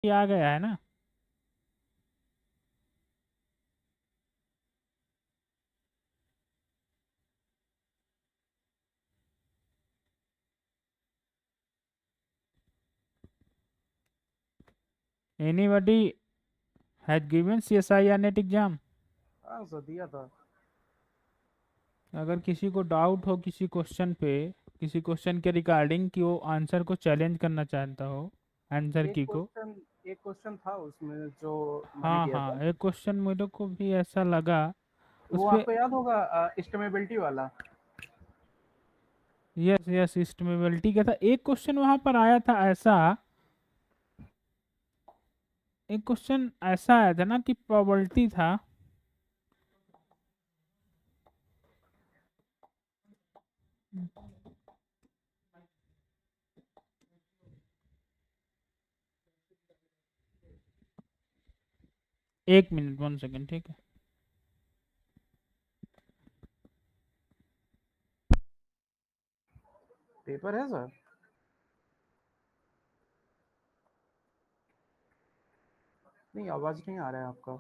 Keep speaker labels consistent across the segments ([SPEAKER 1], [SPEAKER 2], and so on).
[SPEAKER 1] ये आ गया है ना। एनीबॉडी हैज गिवन सीएसआई या नेट एग्जाम?
[SPEAKER 2] हाँ सर दिया था।
[SPEAKER 1] अगर किसी को डाउट हो किसी क्वेश्चन पे, किसी क्वेश्चन के रिगार्डिंग कि वो आंसर को चैलेंज करना चाहता हो, आंसर
[SPEAKER 2] एक
[SPEAKER 1] की को।
[SPEAKER 2] क्वेश्चन एक क्वेश्चन था उसमें जो मैंने
[SPEAKER 1] हाँ
[SPEAKER 2] किया था।
[SPEAKER 1] हाँ, एक क्वेश्चन मेरे को भी ऐसा लगा उस
[SPEAKER 2] वो
[SPEAKER 1] पे।
[SPEAKER 2] आपको याद होगा, एस्टिमेबिलिटी वाला।
[SPEAKER 1] यस यस, इस्टिमेबिलिटी का था एक क्वेश्चन वहां पर आया था ऐसा। एक क्वेश्चन ऐसा आया था ना कि प्रोबेबिलिटी था। एक मिनट, 1 सेकेंड, ठीक है।
[SPEAKER 2] पेपर है सर? नहीं, आवाज नहीं आ रहा है आपका।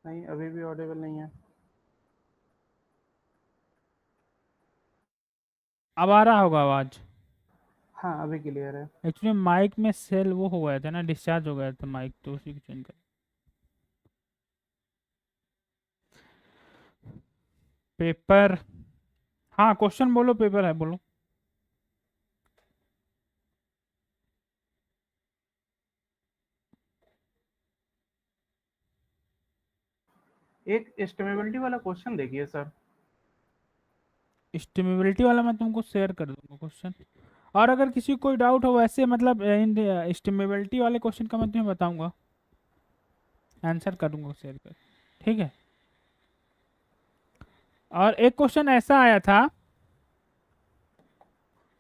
[SPEAKER 2] नहीं, अभी भी ऑडिबल नहीं है।
[SPEAKER 1] अब आ रहा होगा आवाज?
[SPEAKER 2] हाँ अभी क्लियर है।
[SPEAKER 1] एक्चुअली माइक में सेल वो हो गया था ना, डिस्चार्ज हो गया था माइक, तो उसी को चेंज कर। पेपर, हाँ क्वेश्चन बोलो, पेपर है बोलो।
[SPEAKER 2] एक एस्टिमेबिलिटी वाला क्वेश्चन देखिए सर।
[SPEAKER 1] स्टेमेबिलिटी वाला मैं तुमको शेयर कर दूंगा क्वेश्चन। और अगर किसी को कोई डाउट हो वैसे, मतलब इन स्टेमेबिलिटी वाले क्वेश्चन का मैं तुम्हें बताऊंगा, आंसर करूंगा शेयर कर, ठीक है। और एक क्वेश्चन ऐसा आया था,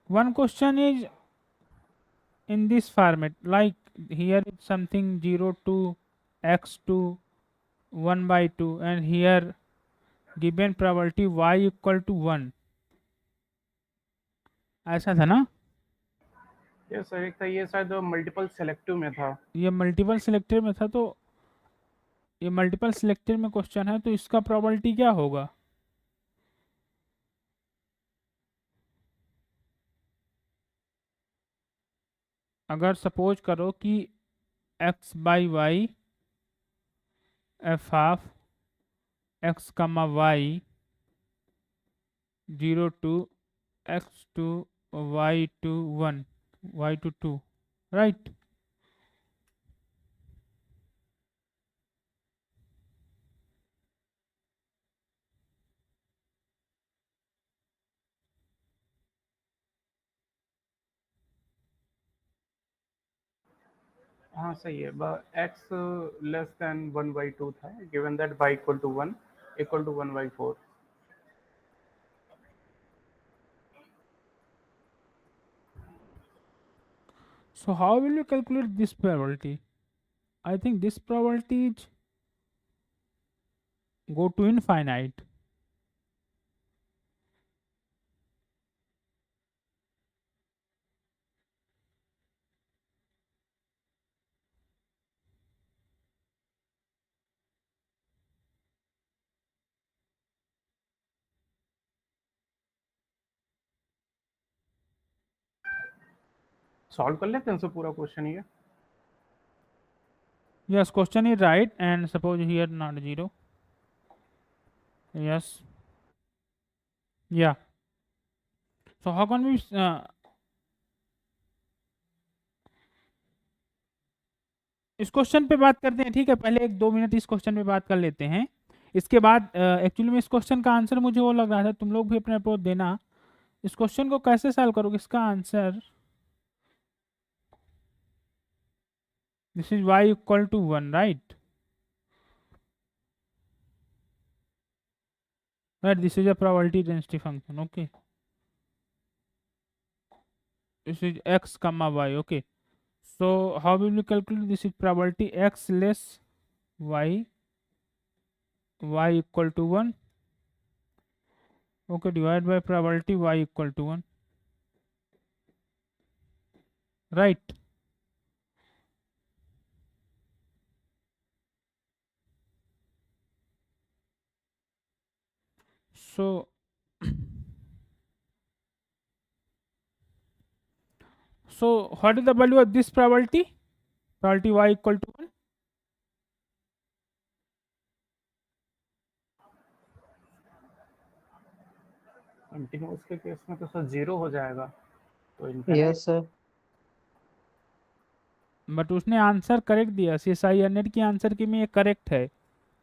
[SPEAKER 1] one question is in this format, like here is something 0 to x2 1/2 and here given probability y = 1। ऐसा था ना।
[SPEAKER 2] ये सर एक था, ये शायद मल्टीपल सेलेक्टिव में था।
[SPEAKER 1] ये मल्टीपल सिलेक्टेड में था, तो ये मल्टीपल सिलेक्टेड में क्वेश्चन है, तो इसका प्रोबेबिलिटी क्या होगा? अगर सपोज करो कि x/y f(x, y) 0 to x to y to 1, y to 2, right?
[SPEAKER 2] हाँ सही है। एक्स लेस देन 1/2 था, given that y equal to 1 equal to 1/4।
[SPEAKER 1] So how will you calculate this probability? I think this probability is go to infinite.
[SPEAKER 2] Solve कर लेते हैं sir पूरा question ये।
[SPEAKER 1] Yes, question is right, and suppose here not 0. Yes, yeah. So how can we इस question पे बात करते हैं, ठीक है। पहले 1-2 मिनट इस क्वेश्चन पे बात कर लेते हैं। इसके बाद एक्चुअली में इस क्वेश्चन का आंसर मुझे वो लग रहा था, तुम लोग भी अपने अप्रोच देना। इस क्वेश्चन को कैसे सॉल्व करोगे, इसका answer this is y = 1, right? Right, this is a probability density function, okay. This is x, y, okay. So how will you calculate this? Is probability x less y, y = 1, okay, divided by probability y = 1. Right. So what is the value of this probability y equal to 1?
[SPEAKER 2] Continuous के case में तो sir 0 हो जाएगा, तो infinite.
[SPEAKER 3] Yes sir.
[SPEAKER 1] But उसने answer correct दिया, CSI hundred की answer की में ये करेक्ट है।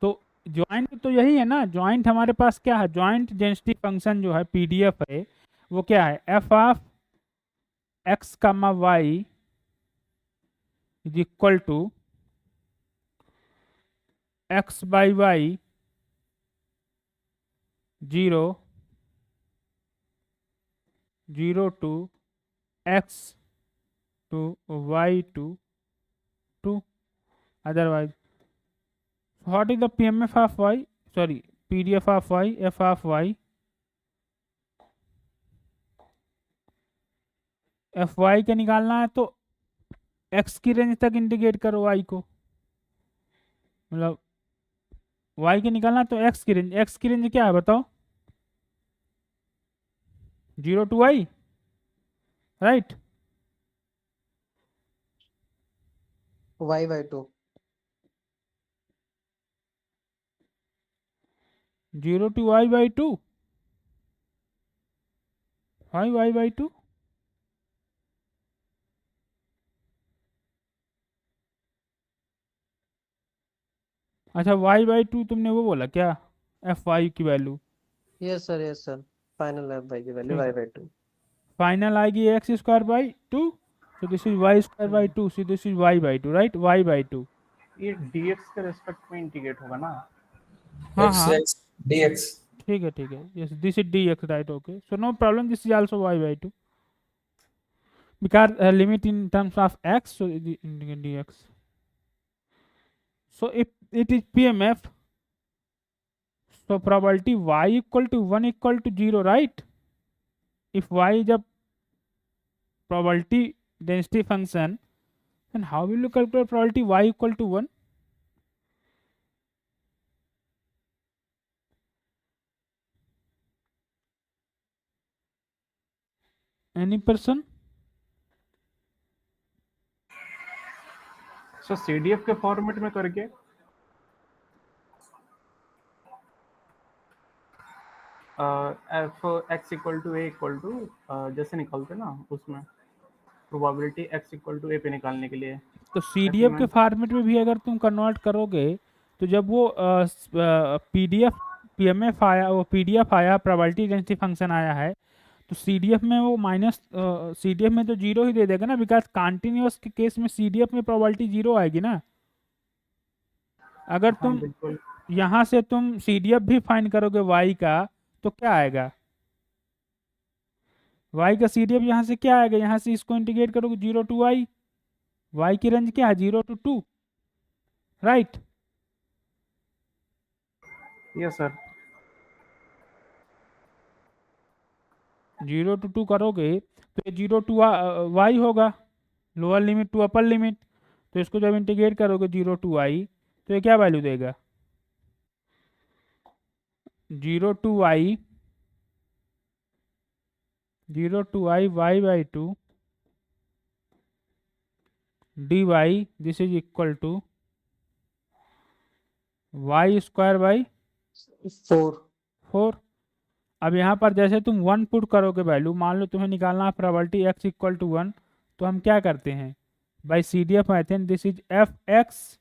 [SPEAKER 1] तो ज्वाइंट तो यही है ना, ज्वाइंट हमारे पास क्या है, ज्वाइंट डेंसिटी फंक्शन जो है PDF है वो क्या है, f of x, y is equal to x by y 0 0 to x to y to 2, otherwise what is the PMF of y, sorry PDF of y, f of y, fy का निकालना है तो x की range तक integrate करो y को, मतलब y के निकालना है तो x की रेंज क्या है बताओ, 0 to y, right.
[SPEAKER 3] y/2
[SPEAKER 1] 0 to y/2, why y/2? अच्छा y/2 तुमने वो बोला क्या, fy की value,
[SPEAKER 3] yes sir final y की वैल्यू
[SPEAKER 1] ठीक है।
[SPEAKER 3] y/2।
[SPEAKER 1] फाइनल आएगी x² by 2, so this is y²/2, so this is y/2, right, y/2।
[SPEAKER 2] ये dx के रेस्पेक्ट में इंटीग्रेट होगा ना?
[SPEAKER 1] हाँ
[SPEAKER 4] x
[SPEAKER 1] हाँ
[SPEAKER 4] x dx.
[SPEAKER 1] ठीक है, yes this is dx, right, okay, so no problem, this is also y/2 because limit in terms of x, so dx, so if it is PMF, so probability y equal to 1 equal to 0, right, if y is a probability density function, then how will you calculate probability y equal to 1? Any person?
[SPEAKER 2] Sir CDF के format में करके f x equal to a equal to जैसे निकालते ना उसमें probability x equal to a पे निकालने के लिए,
[SPEAKER 1] तो CDF के फॉर्मेट में भी अगर तुम कन्वर्ट करोगे तो जब वो PDF PMF आया, वो PDF आया, प्रोबेबिलिटी डेंसिटी फंक्शन आया है, तो CDF में वो माइनस CDF में तो 0 ही दे देगा ना, बिकॉज कॉन्टिन्यूअस के केस में CDF में प्रोबेबिलिटी 0 आएगी ना। अगर
[SPEAKER 2] हाँ
[SPEAKER 1] तुम
[SPEAKER 2] बिल्कुल।
[SPEAKER 1] यहाँ से तुम CDF भी फाइंड करोगे y का तो क्या आएगा, y का CDF यहाँ से क्या आएगा, यहाँ से इसको इंटीग्रेट करोगे 0 to y की रेंज क्या है 0 to 2, right.
[SPEAKER 2] Yes sir.
[SPEAKER 1] 0 to 2 करोगे तो ये 0 to y होगा, lower limit to upper limit, तो इसको जब इंटीग्रेट करोगे 0 to y तो ये क्या वैल्यू देगा, 0 to y y/2 dy, this is equal to y²/4। अब यहाँ पर जैसे तुम 1 पुट करोगे वैल्यू, मान लो तुम्हें निकालना है प्रोबेबिलिटी x इक्वल टू 1, तो हम क्या करते हैं by CDF method, this is fx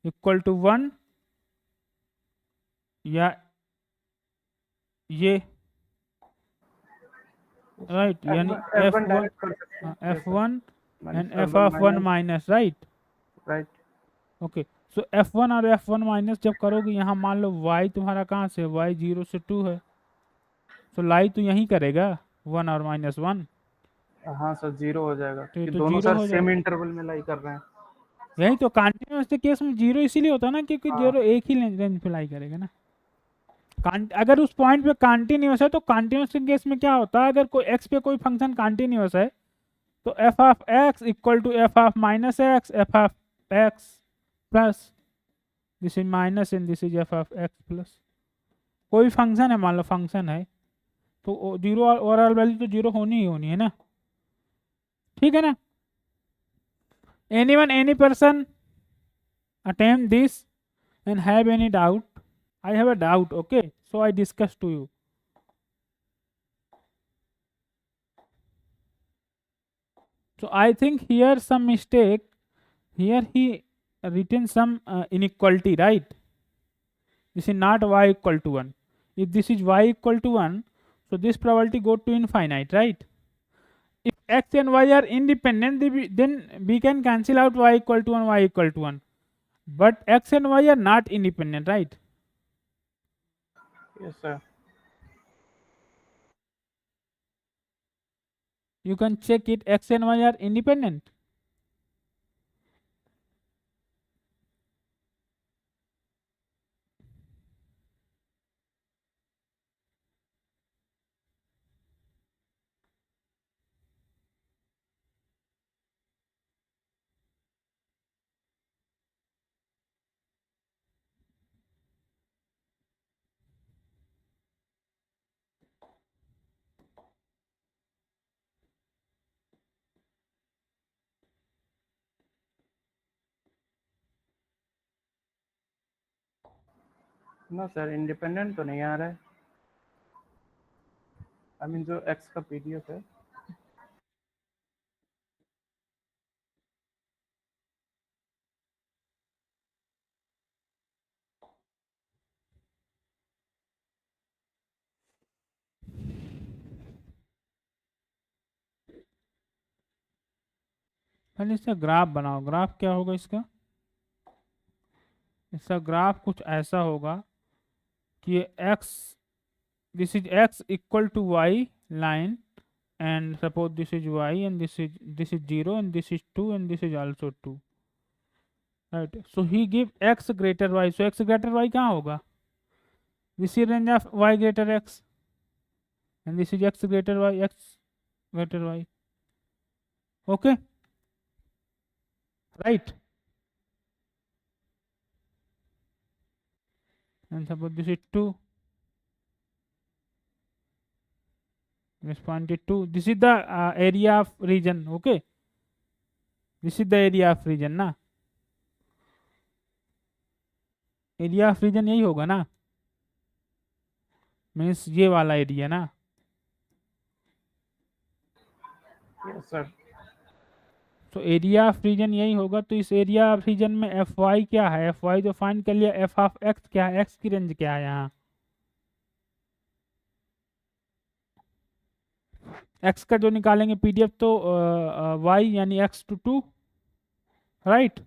[SPEAKER 1] equal to 1 या ये, राइट, यानी
[SPEAKER 2] F1 डायरेक्ट कर सकते हैं।
[SPEAKER 1] f1 and
[SPEAKER 2] Minus
[SPEAKER 1] f of 1 minus, right,
[SPEAKER 2] right.
[SPEAKER 1] Okay. So f1 और f1 माइनस जब करोगे, यहाँ मान लो y तुम्हारा कहाँ से, y 0 से 2 है, तो लाई तो यहीं करेगा 1 और -1,
[SPEAKER 2] हाँ सर 0 हो जाएगा,
[SPEAKER 1] तो ये
[SPEAKER 2] कि
[SPEAKER 1] तो
[SPEAKER 2] दोनों
[SPEAKER 1] 0
[SPEAKER 2] सर
[SPEAKER 1] हो
[SPEAKER 2] सेम
[SPEAKER 1] जाएगा।
[SPEAKER 2] इंटरवल में लाई कर रहे हैं।
[SPEAKER 1] यही तो कंटिन्यूअस के केस में 0 इसीलिए होता है ना, क्योंकि
[SPEAKER 2] हाँ।
[SPEAKER 1] 0 एक ही रेंज पे लाई करेगा ना। अगर उस पॉइंट पे कंटिन्यूअस है तो कंटिन्यूअस के केस में क्या होता है, अगर कोई x पे कोई फंक्शन कंटिन्यूअस है तो F of X equal to F of minus X, F of X plus this is minus and this is F of X plus. कोई फंक्शन है, मान लो फंक्शन है, तो जीरो ओवरऑल वैल्यू तो जीरो होनी ही होनी है ना, ठीक है ना। Anyone any person attempt this and have any doubt? I have a doubt, okay, so I discuss to you. So I think here some mistake, here he written some inequality, right? This is not y equal to 1. If this is y equal to 1, so this probability go to infinite, right? If x and y are independent, then we can cancel out y equal to 1, y equal to 1. But x and y are not independent, right?
[SPEAKER 2] Yes, sir.
[SPEAKER 1] You can check it, x and y are independent.
[SPEAKER 2] No sir, independent तो नहीं आ रहा है। I mean जो X का PDF है।
[SPEAKER 1] पहले इसका ग्राफ बनाओ। ग्राफ क्या होगा इसका? इसका ग्राफ कुछ ऐसा होगा कि x, this is x equal to y line, and suppose this is y and this is 0 and this is 2 and this is also 2, right? So he give x greater y, so x greater y कहाँ होगा? This is range of y greater x and this is x greater y, x greater y, okay, right? And suppose this is 2, this point is 2, this is the area of region, okay, this is the area of region ना, area of reason यही होगा ना, means ये वाला area ना।
[SPEAKER 2] Yes sir.
[SPEAKER 1] तो area of reason यही होगा, तो इस एरिया ऑफ रीजन में एफ वाई क्या है, एफ वाई जो फाइंड कर लिया, एफ ऑफ एक्स क्या है, एक्स की रेंज क्या है यहाँ, एक्स का जो निकालेंगे पीडीएफ तो वाई यानी एक्स टू 2, राइट।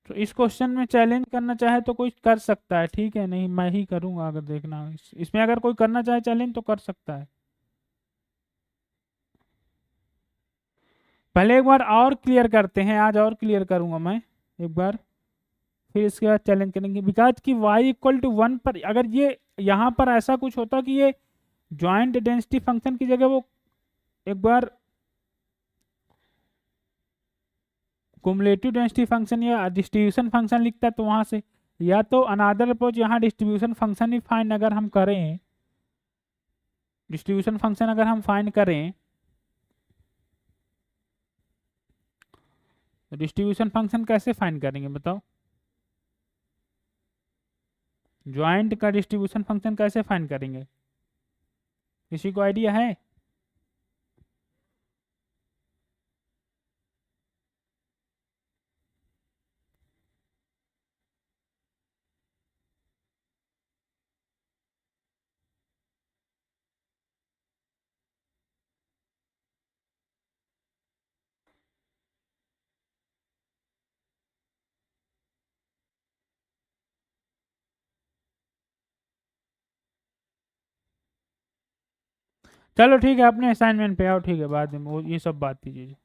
[SPEAKER 1] तो इस क्वेश्चन में चैलेंज करना चाहे तो कोई कर सकता है, ठीक है, नहीं मैं ही करूंगा, अगर देखना इसमें अगर कोई करना चाहे चैलेंज तो कर सकता है। पहले एक बार और क्लियर करते हैं, आज और क्लियर करूंगा मैं एक बार, फिर इसके बाद चैलेंज करेंगे। बिकॉज कि y इक्वल टू 1 पर अगर ये यहाँ पर ऐसा कुछ होता कि ये जॉइंट डेंसिटी फंक्शन की जगह वो एक बार कुमुलेटिव डेंसिटी फंक्शन या डिस्ट्रीब्यूशन फंक्शन लिखता है, तो वहां से या तो अनादर अप्रोच यहाँ डिस्ट्रीब्यूशन फंक्शन ही फाइंड अगर हम करें, डिस्ट्रीब्यूशन फंक्शन अगर हम फाइंड करें, तो डिस्ट्रीब्यूशन फंक्शन कैसे फाइंड करेंगे बताओ, ज्वाइंट का डिस्ट्रीब्यूशन फंक्शन कैसे फाइंड करेंगे, किसी को आइडिया है? चलो ठीक है, अपने असाइनमेंट पे आओ, ठीक है, बाद में वो ये सब बात कीजिए।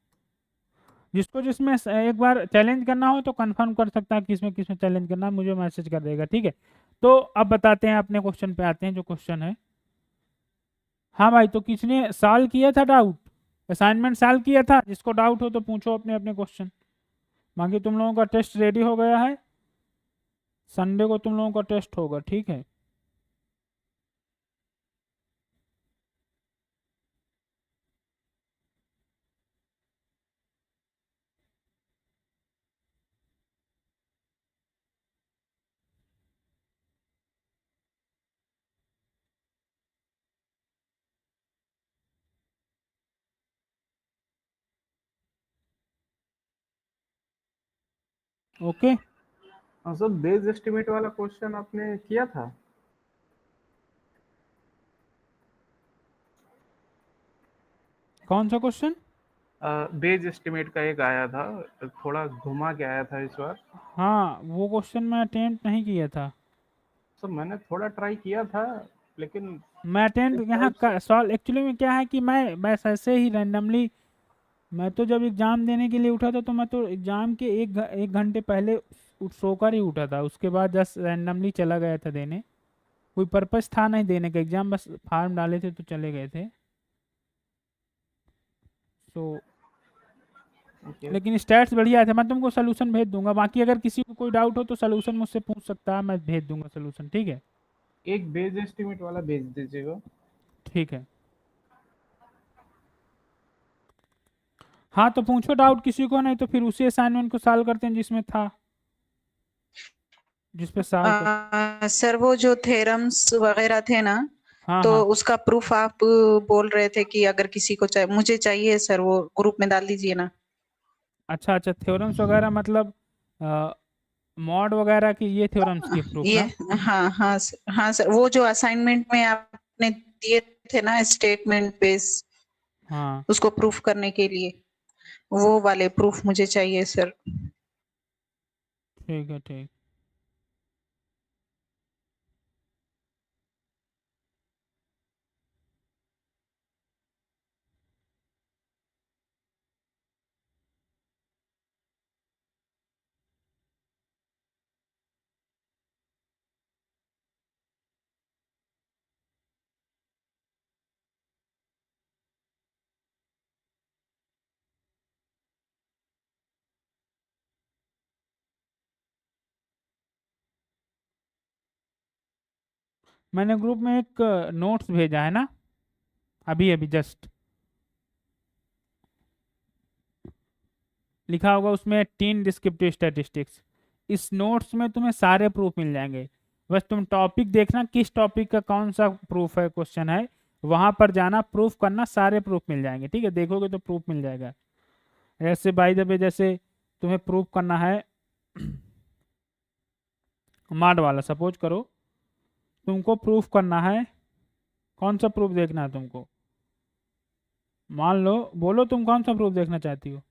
[SPEAKER 1] जिसको जिसमें एक बार चैलेंज करना हो तो कंफर्म कर सकता है किसमें किसमें चैलेंज करना है, मुझे मैसेज कर देगा, ठीक है। तो अब बताते हैं, अपने क्वेश्चन पे आते हैं, जो क्वेश्चन है। हाँ भाई, तो किसने सॉल्व किया था डाउट, असाइनमेंट सॉल्व किया था? जिसको डाउट हो तो पूछो अपने अपने क्वेश्चन। बाकी तुम लोगों का टेस्ट रेडी हो गया है, संडे को तुम लोगों का टेस्ट होगा, ठीक है। ओके,
[SPEAKER 2] हाँ सर, बेस एस्टिमेट वाला क्वेश्चन आपने किया था?
[SPEAKER 1] कौन सा क्वेश्चन?
[SPEAKER 2] बेस एस्टिमेट का एक आया था, थोड़ा घुमा के आया था इस बार।
[SPEAKER 1] हाँ, वो क्वेश्चन मैं अटेम्प्ट नहीं किया था।
[SPEAKER 2] सर मैंने थोड़ा ट्राई किया था, लेकिन
[SPEAKER 1] मैं अटेम्प्ट यहाँ
[SPEAKER 2] शायद से
[SPEAKER 1] सॉल्व, एक्चुअली में क्या है कि मैं बस ऐसे ही रैंडमली, मैं तो जब एग्ज़ाम देने के लिए उठा था, तो मैं तो एग्ज़ाम के एक घंटे पहले सोकर ही उठा था, उसके बाद जस्ट रैंडमली चला गया था देने। कोई पर्पस था नहीं देने का एग्ज़ाम, बस फॉर्म डाले थे तो चले गए थे। तो
[SPEAKER 2] ओके।
[SPEAKER 1] लेकिन स्टैट्स बढ़िया थे, मैं तुमको सोल्यूशन भेज दूंगा। बाकी अगर किसी को कोई डाउट हो तो सोल्यूशन मुझसे पूछ सकता है, मैं भेज दूंगा सोल्यूशन, ठीक है।
[SPEAKER 2] एक बेस एस्टिमेट वाला भेज दीजिएगा।
[SPEAKER 1] ठीक है, हाँ तो पूछो डाउट किसी को, नहीं तो फिर उसी असाइनमेंट को सॉल्व करते हैं जिसमें था, जिस पे सॉल्व कर।
[SPEAKER 4] सर वो जो थ्योरम्स वगैरह थे ना,
[SPEAKER 1] हाँ
[SPEAKER 4] तो
[SPEAKER 1] हाँ,
[SPEAKER 4] उसका प्रूफ आप बोल रहे थे कि अगर किसी को चाहिए, मुझे चाहिए सर, वो ग्रुप में डाल दीजिए ना।
[SPEAKER 1] अच्छा अच्छा, थ्योरम्स वगैरह मतलब मॉड वगैरह की, ये थ्योरम्स की प्रूफ
[SPEAKER 4] ये
[SPEAKER 1] ना?
[SPEAKER 4] हाँ सर, वो जो असाइनमेंट में आपने दिए थे ना स्टेटमेंट बेस,
[SPEAKER 1] हाँ
[SPEAKER 4] उसको प्रूफ करने के लिए, वो वाले प्रूफ मुझे चाहिए सर।
[SPEAKER 1] ठीक है, ठीक। मैंने ग्रुप में एक नोट्स भेजा है ना, अभी अभी जस्ट लिखा होगा उसमें 3 डिस्क्रिप्टिव स्टैटिस्टिक्स। इस नोट्स में तुम्हें सारे प्रूफ मिल जाएंगे, बस तुम टॉपिक देखना किस टॉपिक का कौन सा प्रूफ है, क्वेश्चन है, वहां पर जाना, प्रूफ करना, सारे प्रूफ मिल जाएंगे, ठीक है। देखोगे तो प्रूफ मिल जाएगा। ऐसे बाय द वे, जैसे तुम्हें प्रूफ करना है माड वाला, सपोज करो तुमको प्रूफ करना है, कौन सा प्रूफ देखना है तुमको, मान लो, बोलो तुम कौन सा प्रूफ देखना चाहती हो।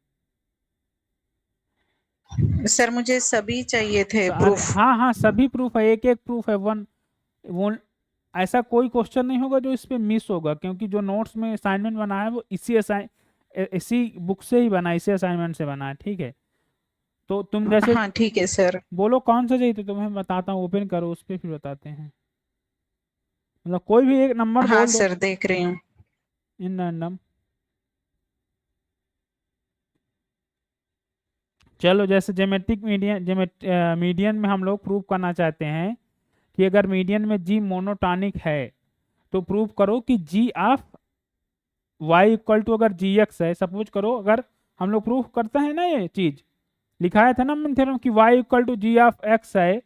[SPEAKER 4] सर मुझे सभी चाहिए थे
[SPEAKER 1] अरे
[SPEAKER 4] प्रूफ।
[SPEAKER 1] हाँ हाँ, सभी प्रूफ है, एक एक प्रूफ है, वन वो, ऐसा कोई क्वेश्चन नहीं होगा जो इस पे मिस होगा, क्योंकि जो नोट्स में असाइनमेंट बना है वो इसी बुक से ही बना है, इसी असाइनमेंट से बना है, ठीक है। तो तुम जैसे
[SPEAKER 4] हाँ ठीक है सर।
[SPEAKER 1] बोलो कौन सा चाहिए, तो तुम्हें बताता हूँ, ओपन करो उस पर फिर बताते हैं। मतलब कोई भी एक नंबर
[SPEAKER 4] हाँ
[SPEAKER 1] बोल दो
[SPEAKER 4] सर देख रही हूँ।
[SPEAKER 1] In random. चलो, जैसे जेमेट्रिक मीडियन में हम लोग प्रूव करना चाहते हैं कि अगर मीडियन में जी मोनोटॉनिक है, तो प्रूव करो कि जी ऑफ वाई इक्वल टू, अगर जी एक्स है, सपोज करो, अगर हम लोग प्रूफ करते हैं ना, ये चीज लिखाया था ना हमने थ्योरम कि Y equal to G of X है,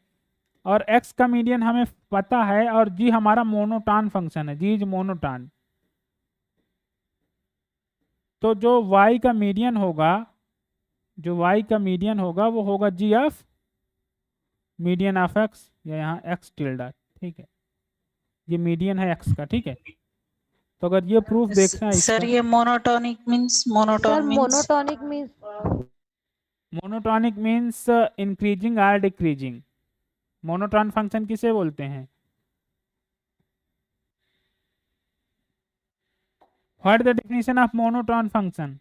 [SPEAKER 1] और एक्स का मीडियन हमें पता है, और जी हमारा मोनोटॉन फंक्शन है, जी इज मोनोटॉन। तो जो वाई का मीडियन होगा, जो वाई का मीडियन होगा वो होगा जी ऑफ मीडियन ऑफ एक्स, या यहाँ एक्स टिल्डा, ठीक है, ये मीडियन है एक्स का, ठीक है। तो अगर ये प्रूफ देखना है
[SPEAKER 4] सर
[SPEAKER 1] इसका,
[SPEAKER 4] ये monotonic means,
[SPEAKER 5] sir
[SPEAKER 4] monotone means
[SPEAKER 5] monotonic means
[SPEAKER 1] monotonic means increasing और डिक्रीजिंग। मोनोटॉन फंक्शन किसे बोलते हैं? What the definition of monotone function?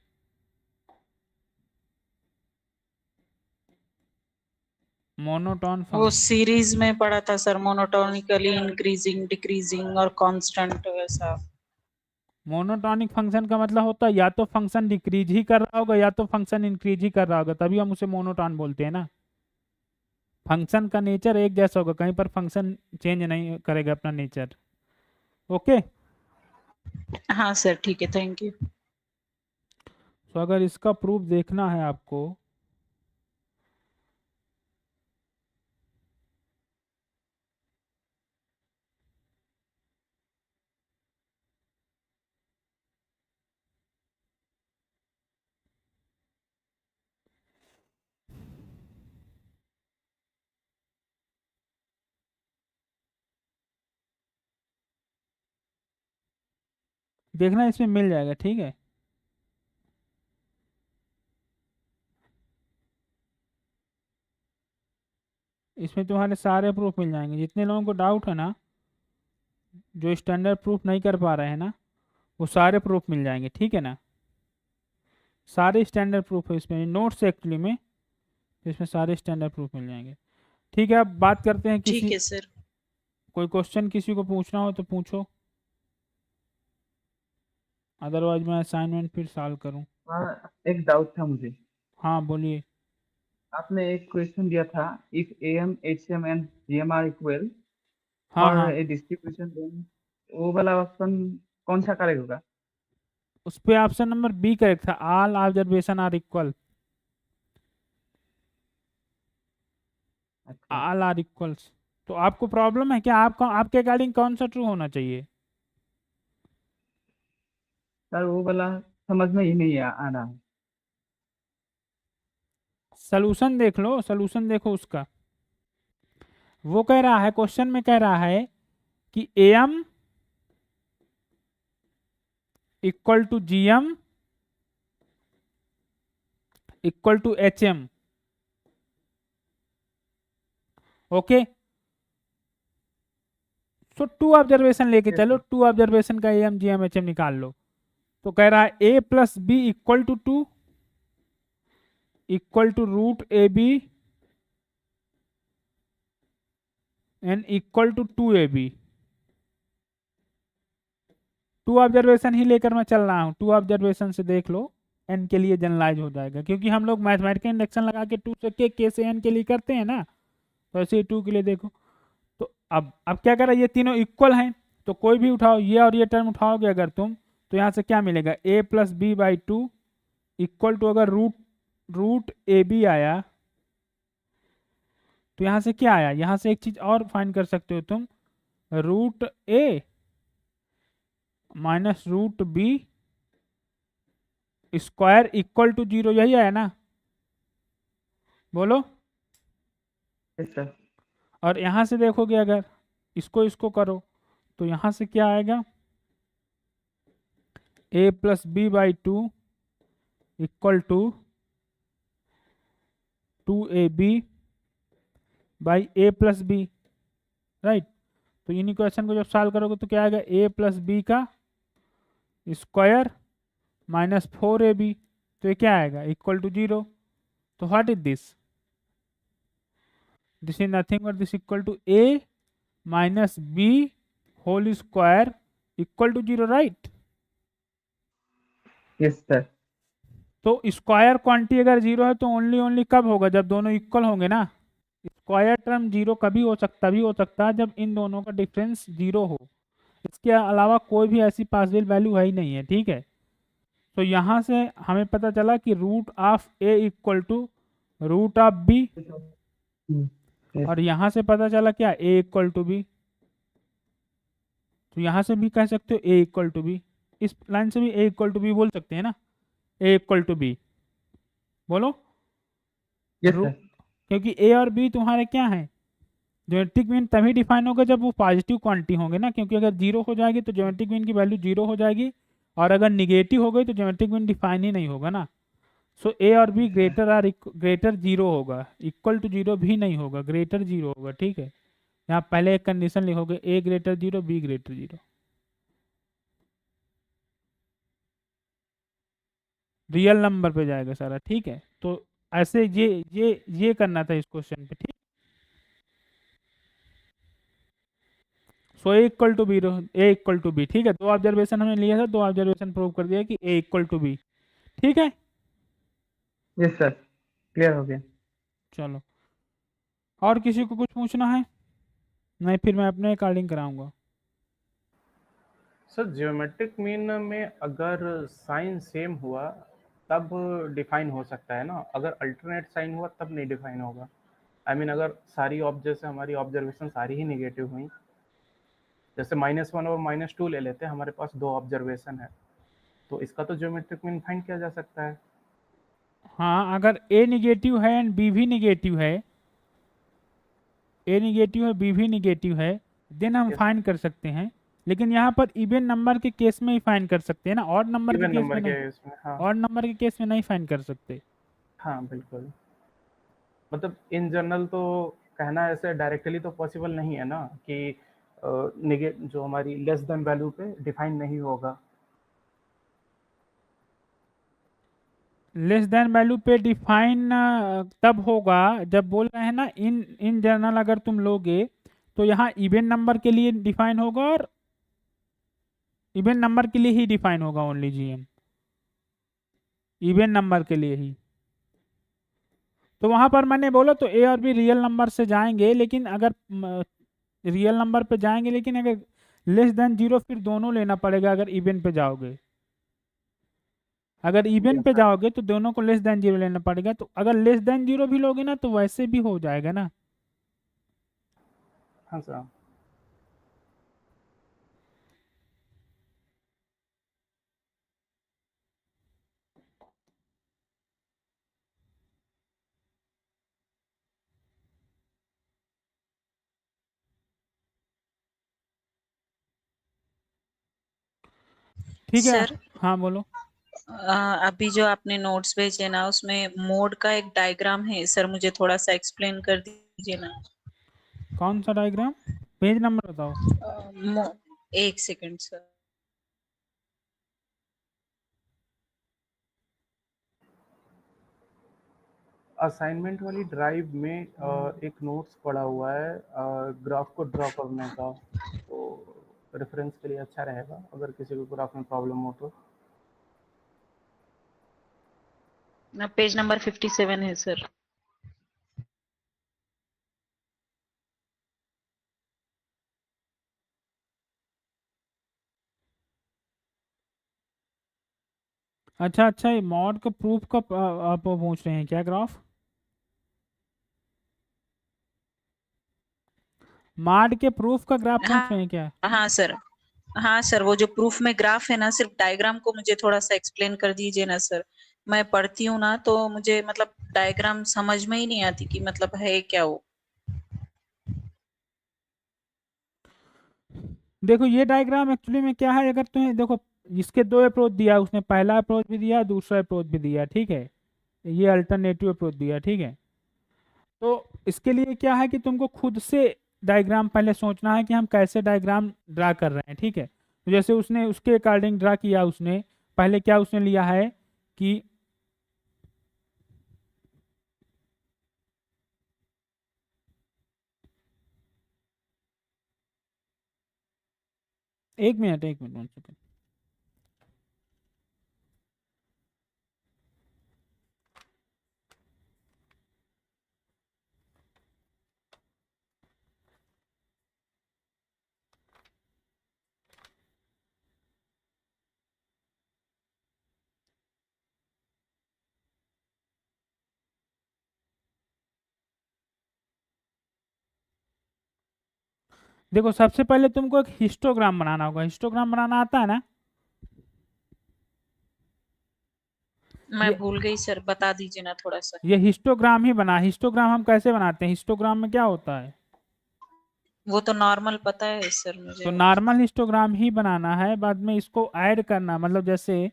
[SPEAKER 1] Monotone
[SPEAKER 4] वो
[SPEAKER 1] फंक्शन,
[SPEAKER 4] सीरीज में पढ़ा था सर, मोनोटोनिकली इंक्रीजिंग डिक्रीजिंग और कांस्टेंट वैसा।
[SPEAKER 1] मोनोटॉनिक फंक्शन का मतलब होता है या तो फंक्शन डिक्रीज ही कर रहा होगा या तो फंक्शन इंक्रीज ही कर रहा होगा, तभी हम उसे मोनोटॉन बोलते हैं ना। फंक्शन का नेचर एक जैसा होगा, कहीं पर फंक्शन चेंज नहीं करेगा अपना नेचर। ओके,
[SPEAKER 4] हाँ सर ठीक है, थैंक यू।
[SPEAKER 1] तो अगर इसका प्रूफ देखना है आपको, देखना इसमें मिल जाएगा, ठीक है। इसमें तुम्हारे सारे प्रूफ मिल जाएंगे, जितने लोगों को डाउट है ना, जो स्टैंडर्ड प्रूफ नहीं कर पा रहे हैं ना, वो सारे प्रूफ मिल जाएंगे, ठीक है ना। सारे स्टैंडर्ड प्रूफ है इसमें, नोट्स एक्चुअली में, इसमें सारे स्टैंडर्ड प्रूफ मिल जाएंगे। ठीक है, अब बात करते हैं
[SPEAKER 4] ठीक
[SPEAKER 1] किसी,
[SPEAKER 4] है सर।
[SPEAKER 1] कोई क्वेश्चन किसी को पूछना हो तो पूछो, अदरवाइज मैं असाइनमेंट फिर सॉल्व करूं।
[SPEAKER 5] हाँ, एक डाउट था मुझे।
[SPEAKER 1] हाँ बोलिए।
[SPEAKER 5] आपने एक क्वेश्चन दिया था, if M H M and G M R equal
[SPEAKER 1] हाँ
[SPEAKER 5] और
[SPEAKER 1] हाँ,
[SPEAKER 5] ए डिस्ट्रीब्यूशन, देन वो वाला ऑप्शन कौन सा करेक्ट होगा?
[SPEAKER 1] उस पे ऑप्शन नंबर बी करेक्ट था, ऑल ऑब्जर्वेशन आर इक्वल।
[SPEAKER 5] अच्छा
[SPEAKER 1] ऑल आर इक्वल्स। तो आपको प्रॉब्लम है क्या, आपका आपके अकॉर्डिंग कौन सा ट्रू होना चाहिए?
[SPEAKER 5] सर, वो वाला समझ में ही नहीं आ रहा है।
[SPEAKER 1] सोल्यूशन देख लो, सोल्यूशन देखो उसका। वो कह रहा है, क्वेश्चन में कह रहा है कि m equal to g m equal to h m. Okay, so two observation लेके
[SPEAKER 5] Yes,
[SPEAKER 1] चलो,
[SPEAKER 5] sir.
[SPEAKER 1] टू ऑब्जर्वेशन का m g m H m निकाल लो। तो कह रहा है a plus B equal to two equal to root a b and equal to two a b. Two observation ही लेकर मैं चल रहा हूँ, टू ऑब्जर्वेशन से देख लो, एन के लिए जनरलाइज हो जाएगा, क्योंकि हम लोग मैथमेटिकल इंडक्शन लगा के टू से के से एन के लिए करते हैं ना, तो ऐसे ही टू के लिए देखो। तो अब क्या करा, ये तीनों इक्वल हैं, तो कोई भी उठाओ, ये और ये टर्म उठाओगे अगर तुम, तो यहाँ से क्या मिलेगा, a plus b by two equal to, अगर रूट ए बी आया तो यहाँ से क्या आया, यहाँ से एक चीज और फाइंड कर सकते हो तुम, root A minus root B square equal to zero, यही आया ना, बोलो।
[SPEAKER 5] Yes, sir.
[SPEAKER 1] और यहाँ से देखोगे अगर इसको इसको करो, तो यहाँ से क्या आएगा, ए plus b by two equal to two a b by a plus b, right. तो इन इक्वेशन को जब सॉल्व करोगे तो क्या आएगा, ए प्लस बी का square minus four A B, तो ये क्या आएगा, इक्वल टू जीरो। तो what is this, this is nothing but this equal to A minus B whole square equal to zero, right.
[SPEAKER 5] Yes, sir.
[SPEAKER 1] तो square quantity अगर zero है तो only only कब होगा, जब दोनों इक्वल होंगे ना। स्क्वायर टर्म जीरो कभी हो सकता, भी हो सकता है जब इन दोनों का डिफरेंस जीरो हो, इसके अलावा कोई भी ऐसी पॉसिबल वैल्यू है ही नहीं है, ठीक है। तो यहाँ से हमें पता चला कि root of A equal to root of B,
[SPEAKER 5] Yes.
[SPEAKER 1] और यहाँ से पता चला क्या, ए इक्वल टू बी। तो यहाँ से भी कह सकते हो ए इक्वल टू बी, इस लाइन से भी ए इक्वल टू बी बोल सकते हैं ना, ए इक्वल टू बी बोलो।
[SPEAKER 5] Yes, sir.
[SPEAKER 1] क्योंकि ए और बी तुम्हारे क्या हैं, ज्योमेट्रिक मीन तभी डिफाइन होगा जब वो पॉजिटिव क्वांटिटी होंगे ना, क्योंकि अगर जीरो हो जाएगी तो ज्योमेट्रिक मीन की वैल्यू जीरो हो जाएगी, और अगर निगेटिव हो गई तो ज्योमेट्रिक मीन डिफाइन ही नहीं होगा ना। सो ए और बी ग्रेटर जीरो होगा, इक्वल टू जीरो भी नहीं होगा, ग्रेटर जीरो होगा, ठीक है। यहाँ पहले एक कंडीशन लिखोगे, a greater zero b greater zero. Real number पे जाएगा सारा, ठीक है। तो ऐसे ये करना था इस क्वेश्चन पे, ठीक। So a equal to b, a equal to b, ठीक है। दो ऑब्जर्वेशन हमने लिया था, दो ऑब्जर्वेशन प्रूव कर दिया कि ए इक्वल टू बी, ठीक है।
[SPEAKER 5] यस सर, क्लियर हो गया।
[SPEAKER 1] चलो, और किसी को कुछ पूछना है? नहीं, फिर मैं अपने अकॉर्डिंग कराऊंगा।
[SPEAKER 2] सर ज्योमेट्रिक मीन में अगर साइन सेम हुआ तब डिफाइन हो सकता है ना, अगर अल्टरनेट साइन हुआ तब नहीं डिफाइन होगा। आई मीन अगर सारी जैसे हमारी ऑब्जर्वेशन सारी ही निगेटिव हुई, जैसे -1 और -2 ले लेते हैं, हमारे पास दो ऑब्जर्वेशन है, तो इसका तो ज्योमेट्रिक मीन फाइंड किया जा सकता है।
[SPEAKER 1] हाँ, अगर ए निगेटिव है एंड बी भी निगेटिव है, ए निगेटिव है बी भी निगेटिव है, देन हम
[SPEAKER 2] Yes.
[SPEAKER 1] फाइंड कर सकते हैं। लेकिन यहाँ पर इवन नंबर के केस में ही फाइंड कर सकते हैं ना, ऑड नंबर के
[SPEAKER 2] इवन
[SPEAKER 1] केस
[SPEAKER 2] नंबर
[SPEAKER 1] में नहीं।
[SPEAKER 2] के इसमें, हाँ
[SPEAKER 1] ऑड नंबर के केस में नहीं फाइंड कर सकते।
[SPEAKER 2] हाँ बिल्कुल, मतलब इन जनरल तो कहना ऐसे डायरेक्टली तो पॉसिबल नहीं है ना कि जो हमारी लेस देन वैल्यू पे डिफाइन नहीं होगा।
[SPEAKER 1] लेस देन वैल्यू पे डिफाइन तब होगा जब बोल रहे हैं ना, इन इन जनरल अगर तुम लोगे तो यहाँ इवन नंबर के लिए डिफाइन होगा, और इवन नंबर के लिए ही डिफाइन होगा ओनली जीएम, इवन नंबर के लिए ही। तो वहां पर मैंने बोला तो ए और बी रियल नंबर से जाएंगे, लेकिन अगर रियल नंबर पे जाएंगे, लेकिन अगर लेस देन 0 फिर दोनों लेना पड़ेगा अगर इवन पे जाओगे। अगर इवन पे जाओगे तो दोनों को लेस देन 0 लेना पड़ेगा, तो अगर लेस देन 0 भी लोगे ना तो वैसे भी हो जाएगा ना।
[SPEAKER 2] हाँ सर,
[SPEAKER 1] ठीक है।
[SPEAKER 4] सर,
[SPEAKER 1] हाँ बोलो।
[SPEAKER 4] अभी जो आपने नोट्स भेजे ना उसमें मोड का एक डायग्राम है सर, मुझे थोड़ा सा एक्सप्लेन कर दीजिए ना।
[SPEAKER 1] कौन सा डायग्राम? पेज नंबर बताओ।
[SPEAKER 4] एक सेकंड सर।
[SPEAKER 2] असाइनमेंट वाली ड्राइव में एक नोट्स पड़ा हुआ है ग्राफ को ड्रॉ करने का, तो रेफरेंस के लिए अच्छा रहेगा अगर किसी को ग्राफ में प्रॉब्लम हो तो।
[SPEAKER 4] ना पेज नंबर 57 है सर।
[SPEAKER 1] अच्छा अच्छा, ये मॉड का प्रूफ का आप पूछ रहे हैं क्या? ग्राफ मॉड के प्रूफ का ग्राफ पूछ रहे हैं क्या?
[SPEAKER 4] हाँ सर, हाँ सर, वो जो प्रूफ में ग्राफ है ना, सिर्फ डायग्राम को मुझे थोड़ा सा एक्सप्लेन कर दीजिए ना सर। मैं पढ़ती हूँ ना तो मुझे मतलब डायग्राम समझ में ही नहीं आती कि मतलब है क्या वो।
[SPEAKER 1] देखो ये डायग्राम एक्चुअली में क्या है, अगर तुम्हें देखो, इसके दो अप्रोच दिया उसने, पहला अप्रोच भी दिया, दूसरा अप्रोच भी दिया, ठीक है। ये अल्टरनेटिव अप्रोच दिया, ठीक है। तो इसके लिए क्या है कि तुमको खुद से डायग्राम पहले सोचना है कि हम कैसे डायग्राम ड्रा कर रहे हैं, ठीक है। तो जैसे उसने उसके अकॉर्डिंग ड्रा किया, उसने पहले क्या उसने लिया है कि एक मिनट 1 सेकंड। देखो सबसे पहले तुमको एक हिस्टोग्राम बनाना होगा। हिस्टोग्राम बनाना आता है ना?
[SPEAKER 4] मैं
[SPEAKER 1] ये
[SPEAKER 4] भूल गई सर, बता दीजिए ना थोड़ा सा।
[SPEAKER 1] ये हिस्टोग्राम ही बना। हिस्टोग्राम हम कैसे बनाते हैं? हिस्टोग्राम में क्या होता है?
[SPEAKER 4] वो तो नॉर्मल पता है सर
[SPEAKER 1] तो
[SPEAKER 4] मुझे।
[SPEAKER 1] नॉर्मल हिस्टोग्राम ही बनाना है, बाद में इसको ऐड करना, मतलब जैसे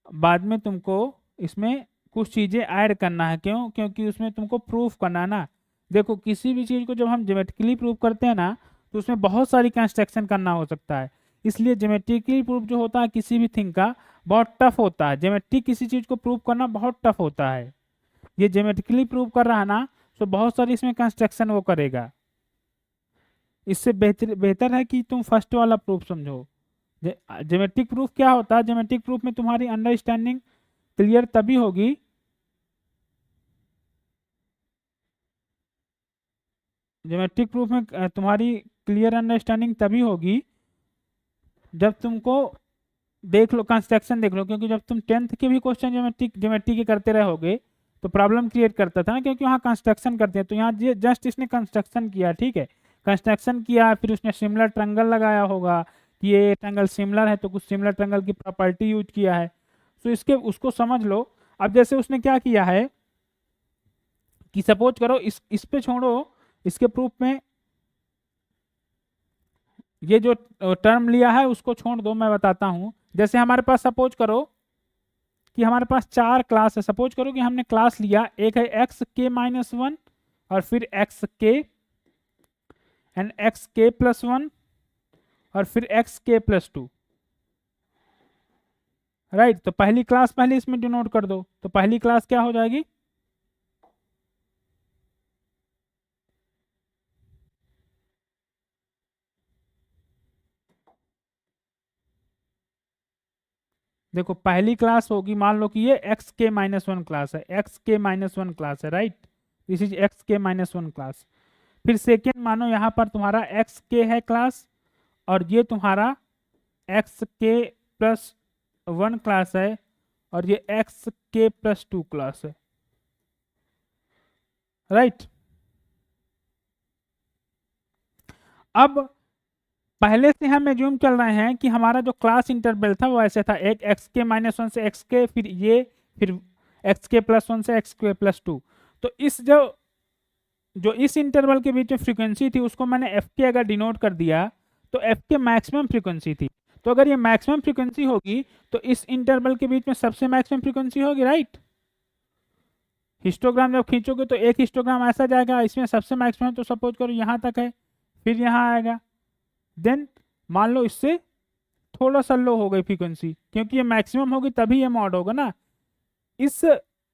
[SPEAKER 1] बाद में तुमको इसमें कुछ चीज़ें ऐड करना है। क्यों? क्योंकि उसमें तुमको प्रूफ करना है ना। देखो किसी भी चीज़ को जब हम ज्योमेट्रिकली प्रूफ करते हैं ना, तो उसमें बहुत सारी कंस्ट्रक्शन करना हो सकता है। इसलिए ज्योमेट्रिकली प्रूफ जो होता है किसी भी थिंग का बहुत टफ होता है। ज्योमेट्रिक किसी चीज को प्रूव करना बहुत टफ होता है। ये ज्योमेट्रिकली प्रूव कर रहा है ना, तो बहुत सारी इसमें कंस्ट्रक्शन वो करेगा। इससे बेहतर है कि तुम फर्स्ट वाला प्रूफ समझो। ज्योमेट्रिक प्रूफ क्या होता है, ज्योमेट्रिक प्रूफ में तुम्हारी अंडरस्टैंडिंग क्लियर तभी होगी ज्योमेट्रिक प्रूफ में तुम्हारी क्लियर अंडरस्टैंडिंग तभी होगी जब तुमको देख लो, कंस्ट्रक्शन देख लो। क्योंकि जब तुम 10th के भी क्वेश्चन ज्योमेट्री के करते रहोगे तो प्रॉब्लम क्रिएट करता था ना, क्योंकि वहाँ कंस्ट्रक्शन करते हैं। तो यहाँ जस्ट इसने कंस्ट्रक्शन किया, ठीक है, कंस्ट्रक्शन किया, फिर उसने सिमिलर ट्रायंगल लगाया होगा कि ये ट्रायंगल सिमिलर है, तो कुछ सिमिलर ट्रायंगल की प्रॉपर्टी यूज किया है। तो इसके उसको समझ लो। अब जैसे उसने क्या किया है कि सपोज करो इस पे छोड़ो, इसके प्रूफ में ये जो टर्म लिया है उसको छोड़ दो, मैं बताता हूं। जैसे हमारे पास सपोज करो कि हमारे पास 4 क्लास है। सपोज करो कि हमने क्लास लिया, एक है एक्स के माइनस 1 और फिर एक्स के एंड एक्स के प्लस 1 और फिर एक्स के प्लस 2, राइट। तो पहली क्लास पहले इसमें डिनोट कर दो। तो पहली क्लास क्या हो जाएगी, देखो पहली क्लास होगी, मान लो कि ये एक्स के माइनस 1 क्लास है, एक्स के माइनस 1 क्लास है, राइट। दिस इज एक्स के माइनस 1 क्लास। फिर सेकेंड मानो यहाँ पर तुम्हारा एक्स के है क्लास और ये तुम्हारा एक्स के प्लस 1 क्लास है और ये एक्स के प्लस 2 क्लास है, राइट। अब पहले से हम एज्यूम चल रहे हैं कि हमारा जो क्लास इंटरवल था वो ऐसे था, एक एक्स के माइनस 1 से एक्स के, फिर ये, फिर एक्स के प्लस 1 से एक्स के प्लस 2। तो इस जो इस इंटरवल के बीच में फ्रीक्वेंसी थी उसको मैंने एफ के अगर डिनोट कर दिया तो एफ के मैक्सिमम फ्रीक्वेंसी थी। तो अगर ये मैक्सिमम फ्रीक्वेंसी होगी तो इस इंटरवल के बीच में सबसे मैक्सिमम फ्रीक्वेंसी होगी, राइट। हिस्टोग्राम जब खींचोगे तो एक हिस्टोग्राम ऐसा जाएगा, इसमें सबसे मैक्सिमम तो सपोज करो यहाँ तक है, फिर यहाँ आएगा, देन मान लो इससे थोड़ा सा लो हो गई फ्रीक्वेंसी, क्योंकि ये मैक्सिमम होगी तभी ये मॉड होगा ना। इस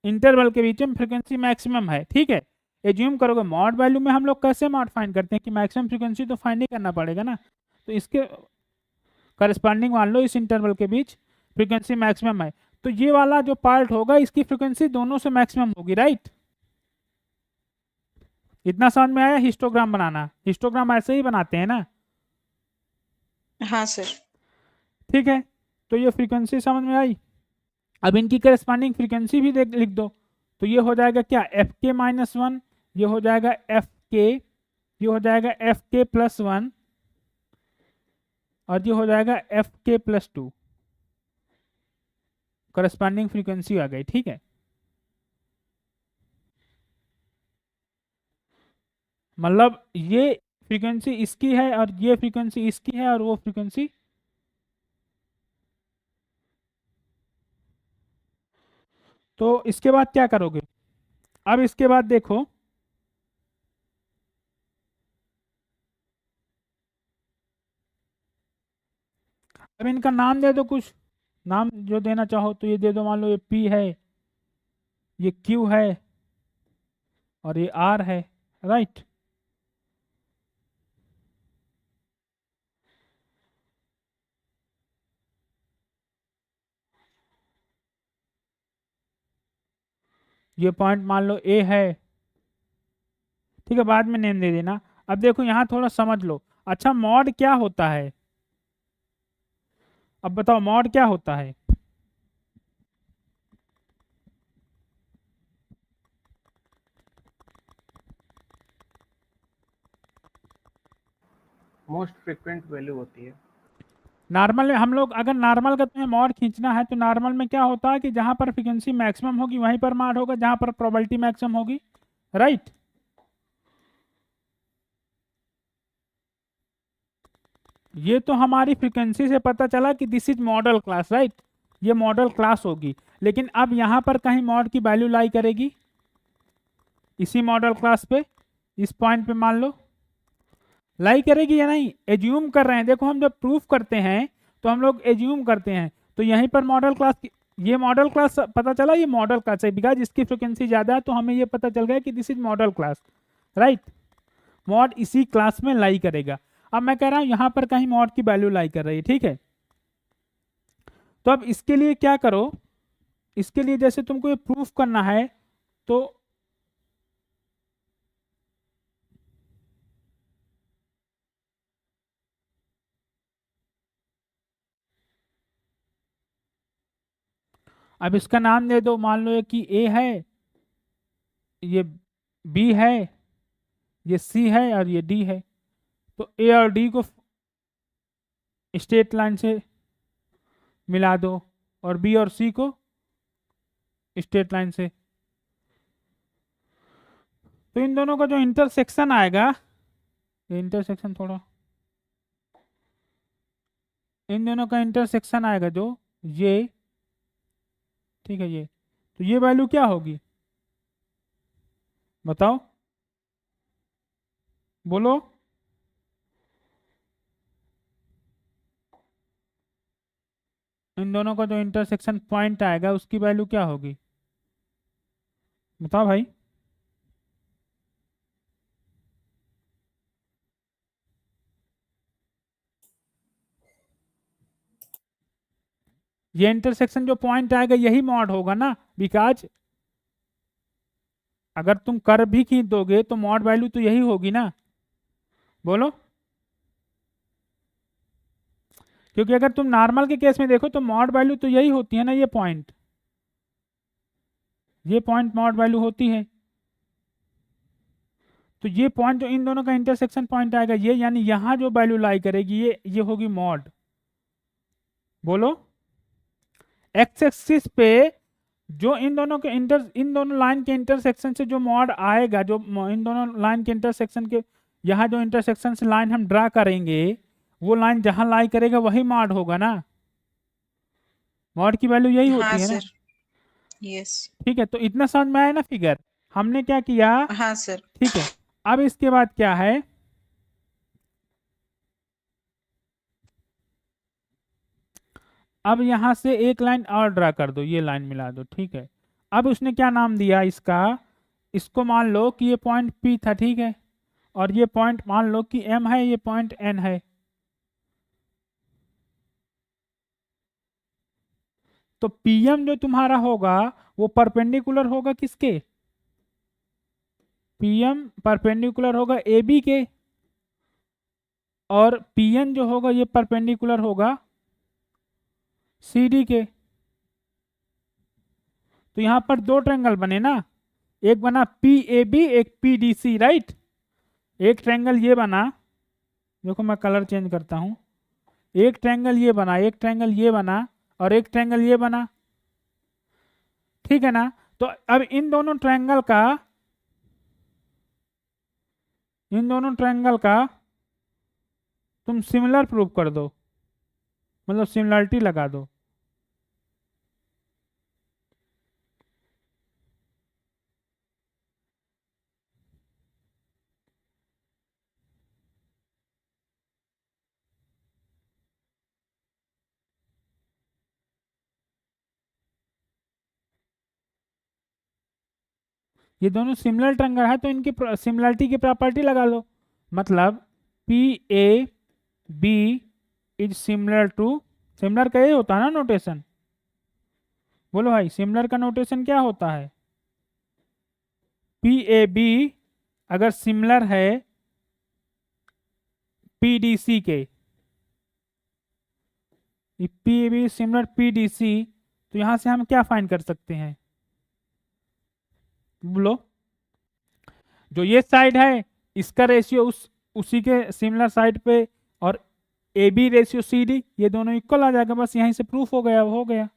[SPEAKER 1] इंटरवल के बीच में फ्रीक्वेंसी मैक्सिमम है, ठीक है। एज्यूम करोगे मॉड वैल्यू में हम लोग कैसे मॉड फाइंड करते हैं कि मैक्सिमम फ्रीक्वेंसी तो फाइंड ही करना पड़ेगा ना। तो इसके करस्पॉन्डिंग मान लो इस इंटरवल के बीच फ्रीक्वेंसी मैक्सिमम है, तो ये वाला जो पार्ट होगा इसकी फ्रीक्वेंसी दोनों से मैक्सिमम होगी, राइट। इतना समझ में आया हिस्टोग्राम बनाना? हिस्टोग्राम ऐसे ही बनाते हैं ना।
[SPEAKER 4] हाँ सर।
[SPEAKER 1] ठीक है, तो ये फ्रीक्वेंसी समझ में आई। अब इनकी करस्पॉन्डिंग फ्रीक्वेंसी भी लिख दो। तो ये हो जाएगा क्या, एफ के माइनस 1, ये हो जाएगा एफ के, ये हो जाएगा एफ के प्लस 1 और ये हो जाएगा एफ के प्लस 2। करस्पॉन्डिंग फ्रीक्वेंसी आ गई, ठीक है। मतलब ये फ्रीक्वेंसी इसकी है और ये फ्रीक्वेंसी इसकी है और वो फ्रीक्वेंसी, तो इसके बाद क्या करोगे? अब इसके बाद देखो, अब इनका नाम दे दो, कुछ नाम जो देना चाहो तो ये दे दो। मान लो ये P है, ये Q है और ये R है, राइट। ये पॉइंट मान लो A है, ठीक है, बाद में नेम दे देना। अब देखो यहाँ थोड़ा समझ लो। अच्छा, मॉड क्या होता है? अब बताओ मॉड क्या होता है?
[SPEAKER 2] मोस्ट फ्रीक्वेंट वैल्यू होती है।
[SPEAKER 1] नॉर्मल में हम लोग अगर नॉर्मल का तुम्हें मॉड खींचना है तो नॉर्मल में क्या होता है कि जहां पर फ्रीक्वेंसी मैक्सिमम होगी वहीं पर मॉड होगा, जहां पर प्रोबेबिलिटी मैक्सिमम होगी, राइट। ये तो हमारी फ्रीक्वेंसी से पता चला कि this is model class, right. ये मॉडल क्लास होगी, लेकिन अब यहां पर कहीं मॉड की वैल्यू लाई करेगी इसी मॉडल क्लास पे, इस पॉइंट पे मान लो। लाई करेगी या नहीं, एज्यूम कर रहे हैं। देखो हम जब प्रूफ करते हैं तो हम लोग एज्यूम करते हैं, तो यहीं पर मॉडल क्लास, ये मॉडल क्लास पता चला, ये मॉडल क्लास है बिकॉज इसकी फ्रिक्वेंसी ज़्यादा है, तो हमें ये पता चल गया कि this is model class, right. Mod इसी क्लास में लाई करेगा। अब मैं कह रहा हूँ यहाँ पर कहीं मॉड की वैल्यू लाई कर रही है, ठीक है। तो अब इसके लिए क्या करो, इसके लिए जैसे तुमको ये प्रूफ करना है, तो अब इसका नाम दे दो, मान लो ये कि ए है, ये बी है, ये सी है और ये डी है। तो ए और डी को स्ट्रेट लाइन से मिला दो और बी और सी को स्ट्रेट लाइन से। तो इन दोनों का जो इंटरसेक्शन आएगा, ये इंटरसेक्शन थोड़ा, इन दोनों का इंटरसेक्शन आएगा जो ये, ठीक है, ये, तो ये वैल्यू क्या होगी बताओ, बोलो। इन दोनों का जो इंटरसेक्शन पॉइंट आएगा उसकी वैल्यू क्या होगी बताओ भाई। ये इंटरसेक्शन जो पॉइंट आएगा यही मॉड होगा ना, बिकॉज अगर तुम कर्व भी खींच दोगे तो मॉड वैल्यू तो यही होगी ना, बोलो। क्योंकि अगर तुम नॉर्मल के केस में देखो तो मॉड वैल्यू तो यही होती है ना, ये पॉइंट मॉड वैल्यू होती है। तो ये पॉइंट जो इन दोनों का इंटरसेक्शन पॉइंट आएगा ये, यानी यहां जो वैल्यू लाई करेगी ये होगी मॉड, बोलो। एक्स एक्सिस पे जो इन दोनों लाइन के इंटरसेक्शन से जो मॉड आएगा, जो इन दोनों लाइन के इंटरसेक्शन के यहाँ जो इंटरसेक्शन से लाइन हम ड्रा करेंगे, वो लाइन जहां लाई करेगा वही मॉड होगा ना, मॉड की वैल्यू यही
[SPEAKER 4] हाँ
[SPEAKER 1] होती है ना,
[SPEAKER 4] सर, यस,
[SPEAKER 1] ठीक है। तो इतना समझ में आया ना फिगर, हमने क्या किया,
[SPEAKER 4] हाँ सर,
[SPEAKER 1] ठीक है। अब इसके बाद क्या है, अब यहां से एक लाइन और ड्रा कर दो, ये लाइन मिला दो, ठीक है। अब उसने क्या नाम दिया इसका, इसको मान लो कि ये पॉइंट P था, ठीक है, और ये पॉइंट मान लो कि M है, ये पॉइंट N है। तो PM जो तुम्हारा होगा वो परपेंडिकुलर होगा किसके, PM परपेंडिकुलर होगा AB के, और PN जो होगा ये परपेंडिकुलर होगा CD के। तो यहां पर दो ट्रायंगल बने ना, एक बना PAB, एक PDC, राइट। एक ट्रायंगल ये बना, देखो मैं कलर चेंज करता हूं, एक ट्रायंगल ये बना, एक ट्रायंगल ये बना, और एक ट्रायंगल ये बना, ठीक है ना। तो अब इन दोनों ट्रायंगल का तुम सिमिलर प्रूव कर दो, मतलब सिमिलरिटी लगा दो। ये दोनों सिमिलर ट्रायंगल है तो इनकी सिमिलरिटी की प्रॉपर्टी लगा लो, मतलब PAB is similar to, similar का ये होता है ना नोटेशन, बोलो भाई सिमिलर का नोटेशन क्या होता है, PAB अगर सिमिलर है PDC के, PAB सिमिलर PDC, तो यहां से हम क्या फाइंड कर सकते हैं, बोलो। जो ये साइड है इसका रेशियो उसी के सिमिलर साइड पे, और AB रेशियो CD, ये दोनों इक्वल आ जाएगा, बस यहीं से प्रूफ हो गया।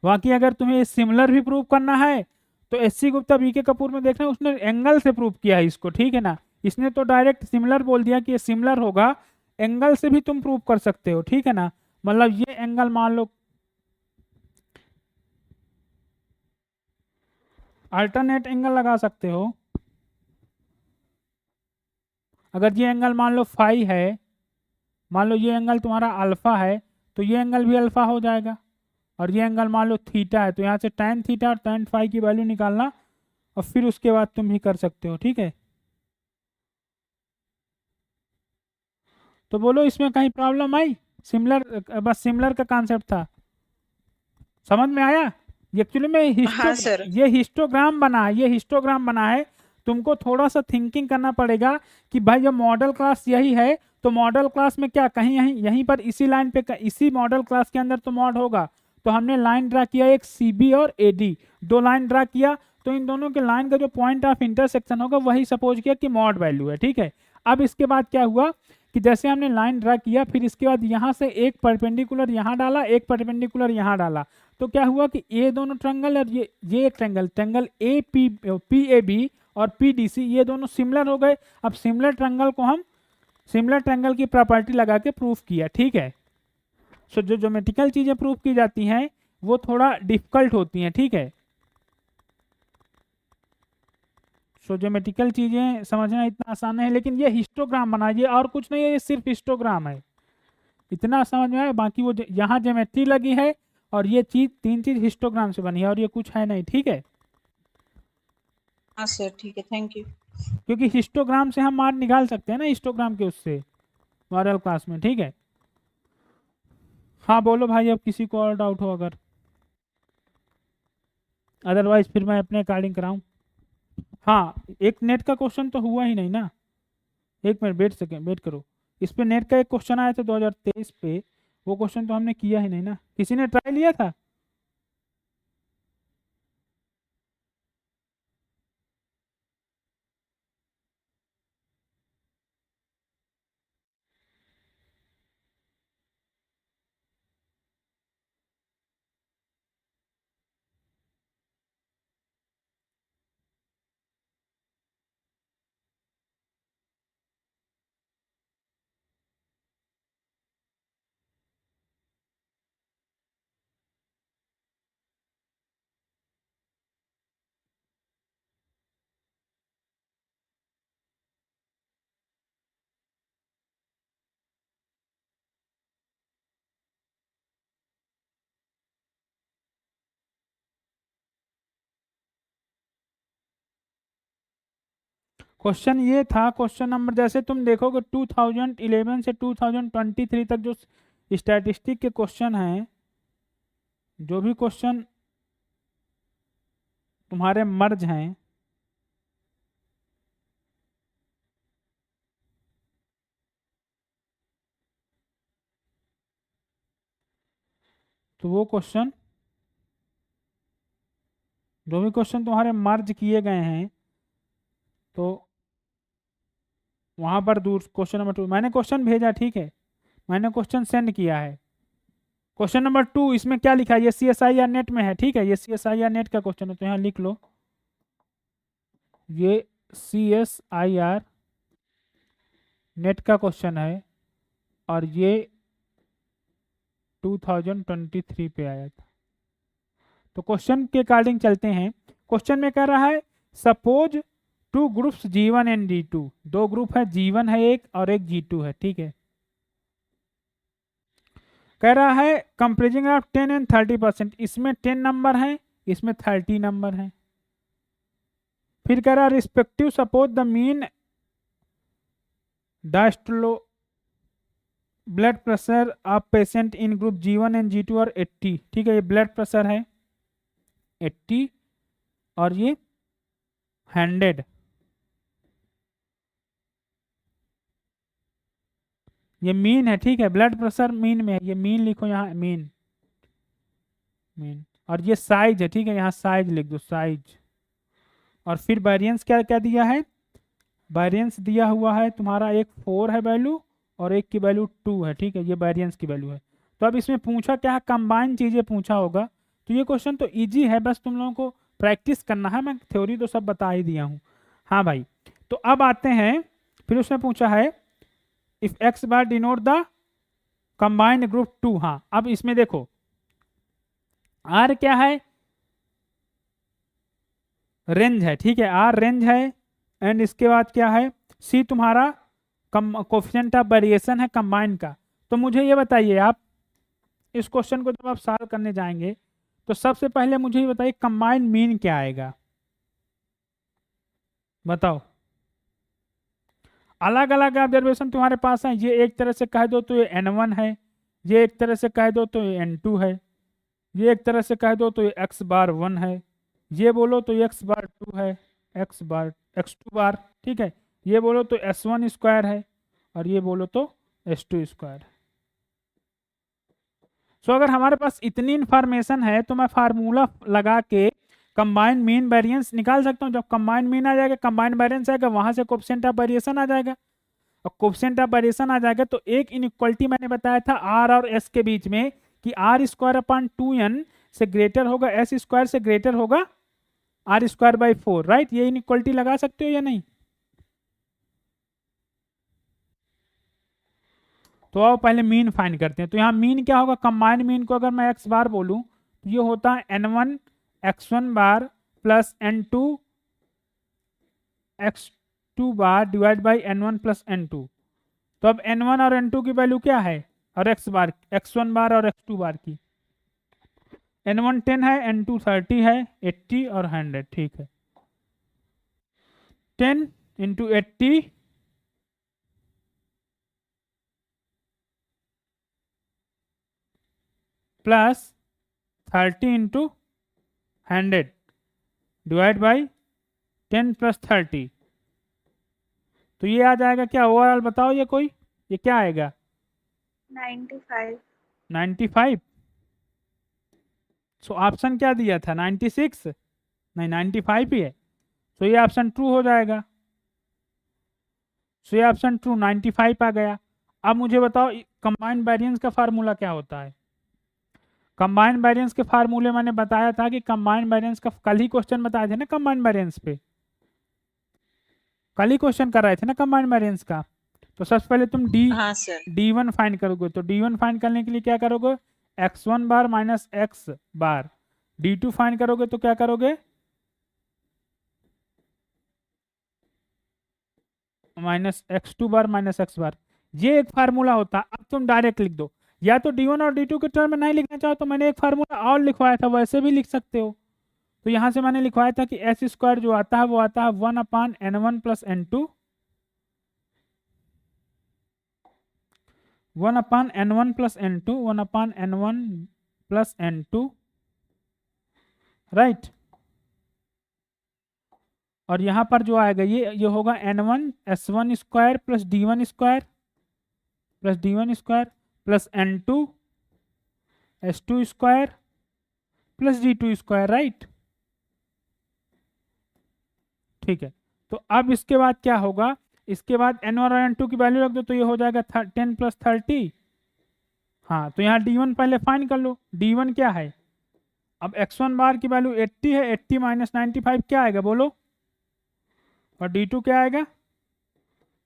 [SPEAKER 1] बाकी अगर तुम्हें सिमिलर भी प्रूव करना है तो SC गुप्ता BK कपूर में देखना, उसने एंगल से प्रूव किया है इसको, ठीक है ना। इसने तो डायरेक्ट सिमिलर बोल दिया कि ये सिमिलर होगा, एंगल से भी तुम प्रूव कर सकते हो, ठीक है ना। मतलब ये एंगल मान लो अल्टरनेट एंगल लगा सकते हो, अगर ये एंगल मान लो फाई है, मान लो ये एंगल तुम्हारा अल्फा है, तो ये एंगल भी अल्फा हो जाएगा। और ये एंगल मान लो थीटा है, तो यहाँ से tan थीटा और tan फाई की वैल्यू निकालना, और फिर उसके बाद तुम ही कर सकते हो। ठीक है, तो बोलो इसमें कहीं प्रॉब्लम आई? सिमिलर, बस सिमिलर का कॉन्सेप्ट था, समझ में आया? एक्चुअली में
[SPEAKER 4] हाँ सर।
[SPEAKER 1] ये हिस्टोग्राम बना है, ये हिस्टोग्राम बना है। तुमको थोड़ा सा थिंकिंग करना पड़ेगा कि भाई जब मॉडल क्लास यही है, तो मॉडल क्लास में क्या कहीं यहीं पर इसी लाइन पे, इसी मॉडल क्लास के अंदर तो मॉड होगा। तो हमने लाइन ड्रा किया, एक CB और AD, दो लाइन ड्रा किया, तो इन दोनों के लाइन का जो पॉइंट ऑफ इंटरसेक्शन होगा वही सपोज किया कि मॉड वैल्यू है। ठीक है, अब इसके बाद क्या हुआ कि जैसे हमने लाइन ड्रा किया, फिर इसके बाद यहाँ से एक परपेंडिकुलर यहाँ डाला, एक परपेंडिकुलर यहाँ डाला, तो क्या हुआ कि ये दोनों ट्रायंगल और ये एक ट्रायंगल PAB और PDC, ये दोनों सिमिलर हो गए। अब सिमिलर ट्रायंगल को हम सिमिलर ट्रायंगल की प्रॉपर्टी लगा के प्रूफ किया। ठीक है, सो जो ज्योमेट्रिकल चीजें प्रूफ की जाती हैं वो थोड़ा डिफिकल्ट होती हैं। ठीक है, सो ज्योमेट्रिकल चीजें समझना इतना आसान है, लेकिन ये हिस्टोग्राम बना, ये और कुछ नहीं है, ये सिर्फ हिस्टोग्राम है। इतना समझ में आया? बाकी वो यहाँ ज्योमेट्री लगी है और ये चीज, तीन चीज हिस्टोग्राम से बनी है, और ये कुछ है नहीं। ठीक है,
[SPEAKER 4] हाँ सर, ठीक है, थैंक यू।
[SPEAKER 1] क्योंकि हिस्टोग्राम से हम मार्क निकाल सकते हैं ना, हिस्टोग्राम के उससे मॉडल क्लास में। ठीक है, हाँ बोलो भाई, अब किसी को और डाउट हो अगर, अदरवाइज फिर मैं अपने अकॉर्डिंग कराऊं। हाँ, एक नेट का क्वेश्चन तो हुआ ही नहीं ना, एक मिनट वेट करो। इस पे नेट का एक क्वेश्चन आया था 2023 पे, वो क्वेश्चन तो हमने किया ही नहीं ना। किसी ने ट्राई लिया था? क्वेश्चन ये था, क्वेश्चन नंबर, जैसे तुम देखोगे 2011 से 2023 तक जो स्टैटिस्टिक के क्वेश्चन हैं, जो भी क्वेश्चन तुम्हारे मर्ज हैं, तो वो क्वेश्चन, जो भी क्वेश्चन तुम्हारे मर्ज किए गए हैं, तो वहां पर दूर क्वेश्चन नंबर 2 मैंने क्वेश्चन भेजा। ठीक है, मैंने क्वेश्चन सेंड किया है। क्वेश्चन नंबर 2 इसमें क्या लिखा है, ये CSIR नेट में है। ठीक है, ये CSIR नेट का क्वेश्चन है, तो यहाँ लिख लो, ये CSIR नेट का क्वेश्चन है, और ये 2023 पे आया था। तो क्वेश्चन के अकॉर्डिंग चलते हैं। क्वेश्चन में कह रहा है suppose two groups G1 and G2, दो ग्रुप है, G1 है एक और एक G2 है। ठीक है, कह रहा है कंप्रेजिंग ऑफ 10 एंड 30%, इसमें 10 नंबर है, इसमें 30 नंबर है। फिर कह रहा है respective suppose the mean diastolic blood pressure of patient in group G1 and G2 और 80। ठीक है, ये ब्लड प्रेशर है 80 और ये 100। ये मीन है। ठीक है, ब्लड प्रेशर मीन में है, ये मीन लिखो यहाँ, मीन। और ये साइज है। ठीक है, यहाँ साइज लिख दो, साइज। और फिर वेरिएंस क्या क्या दिया है, वेरिएंस दिया हुआ है तुम्हारा, एक 4 है वैल्यू और एक की वैल्यू 2 है। ठीक है, ये वेरिएंस की वैल्यू है। तो अब इसमें पूछा क्या है, कंबाइन चीजें पूछा होगा। तो ये क्वेश्चन तो इजी है, बस तुम लोगों को प्रैक्टिस करना है, मैं थ्योरी तो सब बता ही दिया हूँ। हाँ भाई, तो अब आते हैं, फिर उसने पूछा है if x bar denote the combined group 2। हाँ, अब इसमें देखो R क्या है, रेंज है। ठीक है, R रेंज है, एंड इसके बाद क्या है, C तुम्हारा कोफिशिएंट ऑफ वेरिएशन है कंबाइन का। तो मुझे ये बताइए, आप इस क्वेश्चन को जब आप सॉल्व करने जाएंगे तो सबसे पहले मुझे ये बताइए कंबाइन मीन क्या आएगा, बताओ। अलग अलग ऑब्जर्वेशन तुम्हारे पास है, ये एक तरह से कह दो तो ये n1 है, ये एक तरह से कह दो तो ये n2 है, ये एक तरह से कह दो तो ये x बार 1 है, ये बोलो तो x बार 2 है, x2 बार, ठीक है, ये बोलो तो s1 स्क्वायर है, और ये बोलो तो s2 स्क्वायर। सो अगर हमारे पास इतनी इंफॉर्मेशन है तो मैं फार्मूला लगा के कंबाइन मीन वेरिएंस निकाल सकता हूँ। जब कंबाइन मीन आ जाएगा, कंबाइन वेरिएंस आएगा, वहां से कोएफिशिएंट ऑफ वेरिएशन आ जाएगा, और कोएफिशिएंट ऑफ वेरिएशन आ जाएगा तो एक इनइक्वालिटी मैंने बताया था r और s के बीच में कि r स्क्वायर अपॉन 2n से ग्रेटर होगा s स्क्वायर से ग्रेटर होगा r स्क्वायर बाई 4, राइट। ये इनइक्वालिटी लगा सकते हो या नहीं? तो आओ पहले मीन फाइंड करते हैं। तो यहाँ मीन क्या होगा, कंबाइंड मीन को अगर मैं x बार बोलूं तो ये होता है n1 x1 bar plus n2 x2 bar divide by n1 plus n2। तो अब n1 और n2 की वैल्यू क्या है, और x बार x1 बार और x2 बार की, n1 10 है, n2 30 है, 80 और 100, ठीक है। 10 into 80 plus 30 into 100 divide by 10 plus 30, तो ये आ जाएगा क्या ओवरऑल, बताओ ये कोई, ये क्या आएगा
[SPEAKER 6] 95।
[SPEAKER 1] 95। सो ऑप्शन क्या दिया था 96, नहीं 95 ही है, सो ये ऑप्शन ट्रू हो जाएगा। सो ये ऑप्शन ट्रू 95 आ गया। अब मुझे बताओ कंबाइंड वेरिएंस का फार्मूला क्या होता है। कंबाइंड वेरिएंस के फार्मूले मैंने बताया था कि कंबाइंड वेरिएंस का कल ही क्वेश्चन बताए थे ना, कंबाइंड वेरिएंस पे कल ही क्वेश्चन कर रहे थे ना कंबाइंड वेरिएंस का। तो सबसे पहले तुम
[SPEAKER 4] हाँ सर।
[SPEAKER 1] d1 फाइंड करोगे, तो d1 फाइंड करने के लिए क्या करोगे, x1 बार माइनस x बार, d2 फाइंड करोगे तो क्या करोगे माइनस x2 बार माइनस x बार। ये एक फार्मूला होता। अब तुम डायरेक्ट लिख दो, या तो d1 और d2 के टर्म में नहीं लिखना चाहो तो मैंने एक फार्मूला और लिखवाया था, वैसे भी लिख सकते हो। तो यहां से मैंने लिखवाया था कि s स्क्वायर जो आता है वो आता है 1 अपान n1 प्लस n2, 1 अपान n1 प्लस n2, 1 अपान n1 प्लस n2, राइट। और यहां पर जो आएगा ये होगा n1 s1 square plus d1 square plus d1 square plus n2 s2 square plus d2 square, right, ठीक है। तो अब इसके बाद क्या होगा, इसके बाद n1 और n2 की वैल्यू रख दो तो ये हो जाएगा 10 प्लस 30। हाँ, तो यहाँ d1 पहले फाइंड कर लो, d1 क्या है, अब x1 बार की वैल्यू 80 है, 80 माइनस 95 क्या आएगा बोलो, और d2 क्या आएगा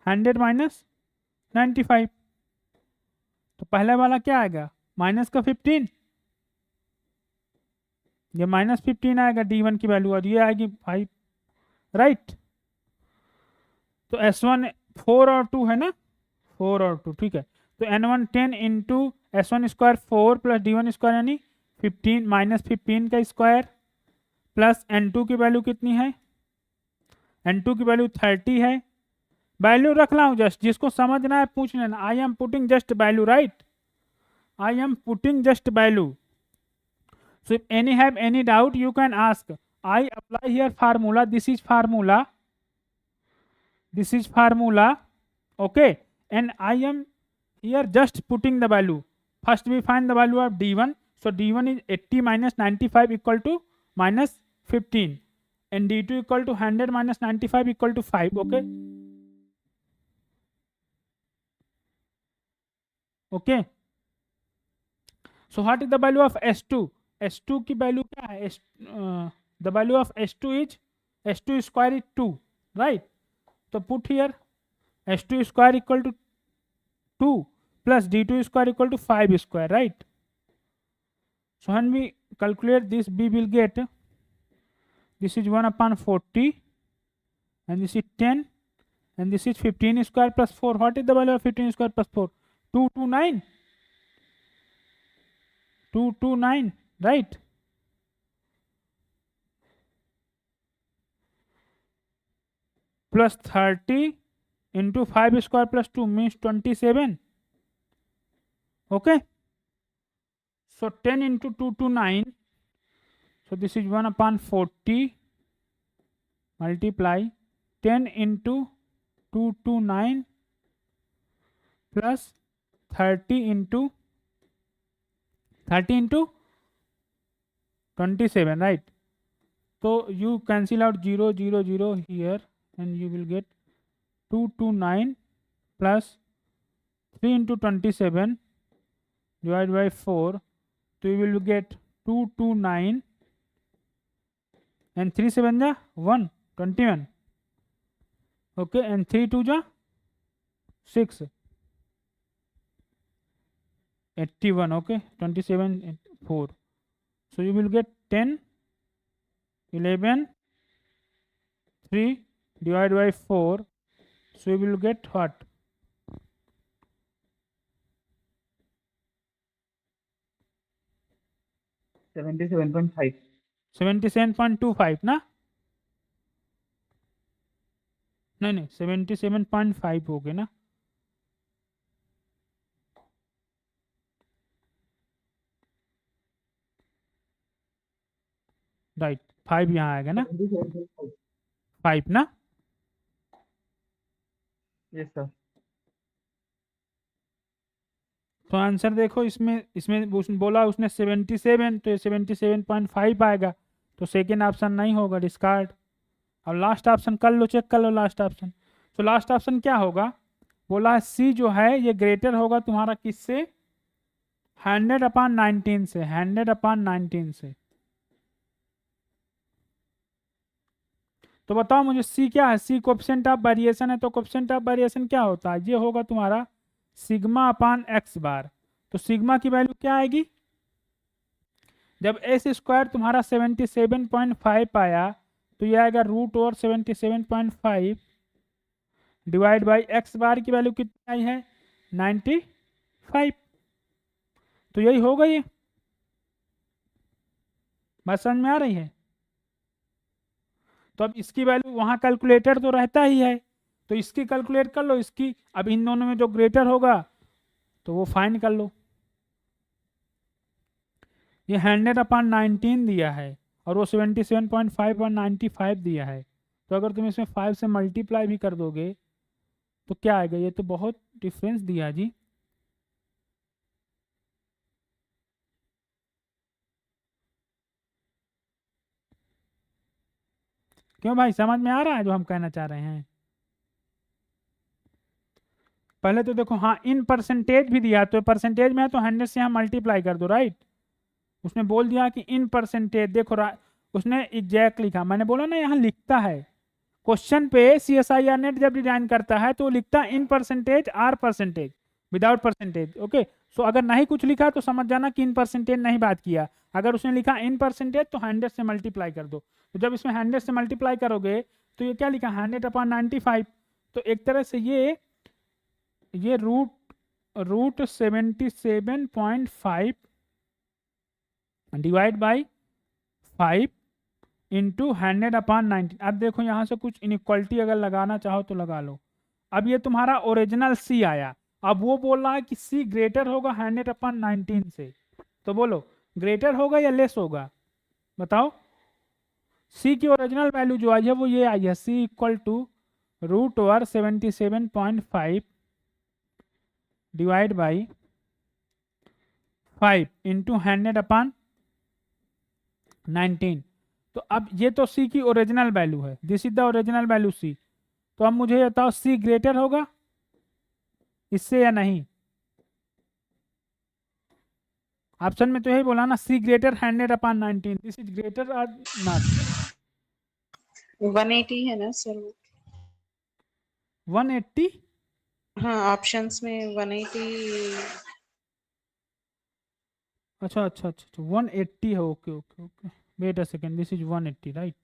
[SPEAKER 1] 100 माइनस 95। तो पहले वाला क्या आएगा माइनस का 15, ये माइनस 15 आएगा d1 की वैल्यू, और ये आएगी 5, राइट। तो s1 4 और 2 है ना, 4 और 2, ठीक है। तो n1 10 into s1 square 4 plus d1 square यानी 15 माइनस 15 का स्क्वायर प्लस n2 की वैल्यू कितनी है, n2 की वैल्यू 30 है। वैल्यू रख रहा हूँ जस्ट, जिसको समझना है पूछ लेना। I am putting just value, right, I am putting just value. So if any have any doubt you can ask. I apply here formula, this is formula, this is formula, okay, and I am here just putting the value. First we find the value of d1, so d1 is 80 minus 95 equal to minus 15, and d2 equal to 100 minus 95 equal to 5, okay, okay। So what is the value of s2, s2 की value क्या है, the value of s2 is s2 square is 2, right। तो put here s2 square equal to 2 plus d2 square equal to 5 square, right. So when we calculate this we will get this is 1 upon 40 and this is 10 and this is 15 square plus 4. What is the value of 15 square plus 4? 229. 229, right? Plus 30 into 5 square plus 2 means 27. Okay. So 10 into 229. So this is 1 upon 40 multiply 10 into 229 plus 30 into 27, right? So you cancel out 0, 0, 0 here and you will get 229 plus 3 into 27 divided by 4. So you will get 229 and 3 7 ja 1, 21. Okay, and 3 2 ja 6, 81. Okay, 27 and 4. So you will get 10, 11, 3 divided by 4. So you will get what?
[SPEAKER 5] 77.5.
[SPEAKER 1] 77.25 ना? नहीं 77.5 हो गए ना? Right 5 यहाँ आएगा ना?
[SPEAKER 5] 77.5.
[SPEAKER 1] 5 ना?
[SPEAKER 5] Yes sir.
[SPEAKER 1] तो आंसर देखो, इसमें बोला उसने 77, तो ये 77.5 आएगा, तो सेकेंड ऑप्शन नहीं होगा, डिस्कार्ड। और लास्ट ऑप्शन कर लो, चेक कर लो लास्ट ऑप्शन। तो लास्ट ऑप्शन क्या होगा? बोला है सी जो है ये ग्रेटर होगा तुम्हारा किससे? 100/19 से, 100/19 से। तो बताओ मुझे सी क्या है? सी कोएफिशिएंट ऑफ वेरिएशन है, तो कोएफिशिएंट ऑफ वेरिएशन क्या होता है? ये होगा तुम्हारा सिग्मा अपान एक्स बार। तो सिग्मा की वैल्यू क्या आएगी? जब एस स्क्वायर तुम्हारा 77.5 आया तो ये आएगा √/77.5 डिवाइड बाई एक्स बार की वैल्यू कितनी आई है? 95। तो यही होगा, ये बात समझ में आ रही है? तो अब इसकी वैल्यू वहां कैलकुलेटर तो रहता ही है, तो इसकी कैलकुलेट कर लो, इसकी। अब इन दोनों में जो ग्रेटर होगा तो वो फाइंड कर लो। ये 100/19 दिया है और वो 77.5 और 95 दिया है। तो अगर तुम इसमें 5 से मल्टीप्लाई भी कर दोगे तो क्या आएगा? ये तो बहुत डिफरेंस दिया जी। क्यों भाई, समझ में आ रहा है जो हम कहना चाह रहे हैं? पहले तो देखो, हाँ इन परसेंटेज भी दिया, तो परसेंटेज में है तो 100 से यहाँ मल्टीप्लाई कर दो, राइट? उसने बोल दिया कि इन परसेंटेज, देखो उसने एग्जैक्ट लिखा, मैंने बोला ना यहाँ लिखता है क्वेश्चन पे। CSIR नेट जब डिजाइन करता है तो लिखता है in percentage are percentage without percentage. Okay, so अगर नहीं कुछ लिखा तो समझ जाना कि इन परसेंटेज नहीं बात किया। अगर उसने लिखा इन परसेंटेज तो 100 से मल्टीप्लाई कर दो। तो जब इसमें 100 से मल्टीप्लाई करोगे तो ये क्या लिखा? 100/95। तो एक तरह से ये √77.5 डिवाइड बाई 5 इंटू 100/19। अब देखो यहाँ से कुछ इनइक्वालिटी अगर लगाना चाहो तो लगा लो। अब ये तुम्हारा ओरिजिनल सी आया, अब वो बोल रहा है कि सी ग्रेटर होगा 100/19 से। तो बोलो ग्रेटर होगा या लेस होगा? बताओ। सी की ओरिजिनल वैल्यू जो आई है वो ये आई है, C equal to √77.5 divide by 5 into 100/19। तो अब ये तो सी की ओरिजिनल वैल्यू है, this is the original value C. तो अब मुझे ये बताओ सी ग्रेटर होगा इससे या नहीं? ऑप्शन में तो यही बोला ना, सी ग्रेटर 100/19, दिस इज ग्रेटर और नॉट?
[SPEAKER 4] 180 है ना सर वो?
[SPEAKER 1] 180?
[SPEAKER 4] हाँ, ऑप्शंस में 180।
[SPEAKER 1] अच्छा 180 है। Okay okay okay, wait a second, this is 180 right?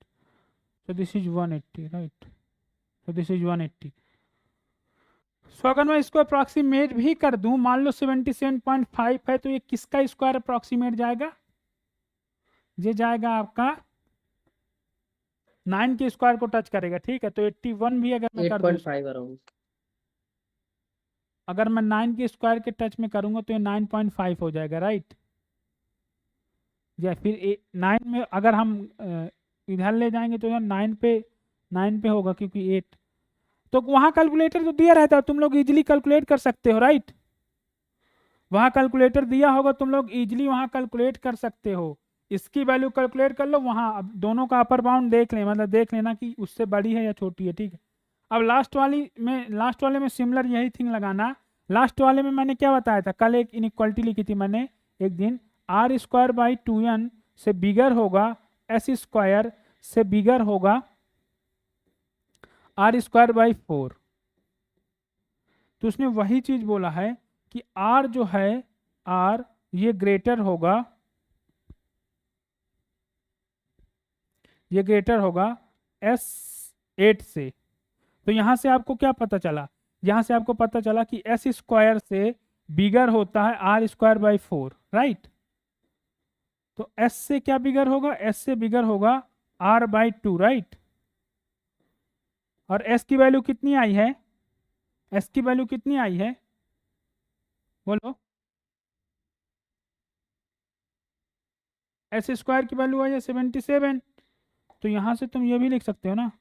[SPEAKER 1] So this is 180, right? So this is 180. So अगर मैं इसको अप्रॉक्सीमेट भी कर दूं, मान लो 77.5 है, तो ये किसका स्क्वायर अप्रॉक्सीमेट जाएगा? ये जाएगा आपका 9 के स्क्वायर को टच करेगा, ठीक है। तो 81 भी अगर मैं कर दूं,
[SPEAKER 3] 8.5 अराउंड।
[SPEAKER 1] अगर मैं 9 के स्क्वायर के टच में करूंगा तो ये 9.5 हो जाएगा, राइट। या फिर 9 में अगर हम इधर ले जाएंगे तो 9 पे होगा, क्योंकि 8। तो वहां कैलकुलेटर तो दिया रहता है, तुम लोग इजीली कैलकुलेट कर सकते हो, राइट। वहां कैलकुलेटर दिया होगा, तुम लोग इजीली वहां कैलकुलेट कर सकते हो। इसकी वैल्यू कैलकुलेट कर लो वहां। अब दोनों का अपर बाउंड देख लें, मतलब देख लेना कि उससे बड़ी है या छोटी है, ठीक है। अब लास्ट वाले में सिमिलर यही थिंग लगाना। लास्ट वाले में मैंने क्या बताया था, कल एक इनइक्वालिटी लिखी थी मैंने एक दिन, आर स्क्वायर बाई 2n से बिगर होगा एस स्क्वायर से बिगर होगा आर स्क्वायर बाई 4। तो उसने वही चीज बोला है कि आर जो है, आर ये ग्रेटर होगा, ये ग्रेटर होगा S8 से। तो यहां से आपको क्या पता चला, यहां से आपको पता चला कि एस स्क्वायर से बिगर होता है आर स्क्वायर बाई 4, राइट। तो एस से क्या बिगर होगा, एस से बिगर होगा आर बाई 2, राइट। और एस की वैल्यू कितनी आई है, एस की वैल्यू कितनी आई है, बोलो। एस स्क्वायर की वैल्यू आई है 77। तो यहां से तुम ये भी लिख सकते हो ना,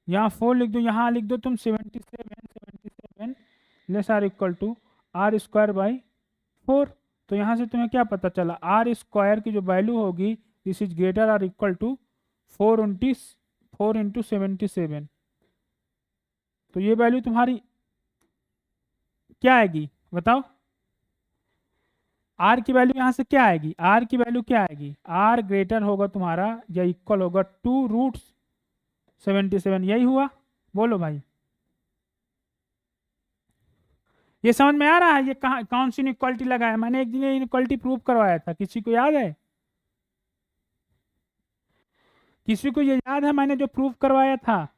[SPEAKER 1] यहाँ 4 लिख दो, यहाँ लिख दो तुम 77 less or equal to R square by 4। तो यहाँ से तुम्हें क्या पता चला, आर स्क्वायर की जो वैल्यू होगी this is greater or equal to 4 into 77। तो ये वैल्यू तुम्हारी क्या आएगी बताओ, आर की वैल्यू यहाँ से क्या आएगी, आर की वैल्यू क्या आएगी, आर ग्रेटर होगा तुम्हारा या इक्वल होगा 2√77। यही हुआ, बोलो भाई। ये समझ में आ रहा है, ये कहाँ कौन सी इनइक्वालिटी लगाया मैंने, एक दिन ये इनइक्वालिटी प्रूव करवाया था, किसी को याद है? किसी को ये याद है मैंने जो प्रूव करवाया था?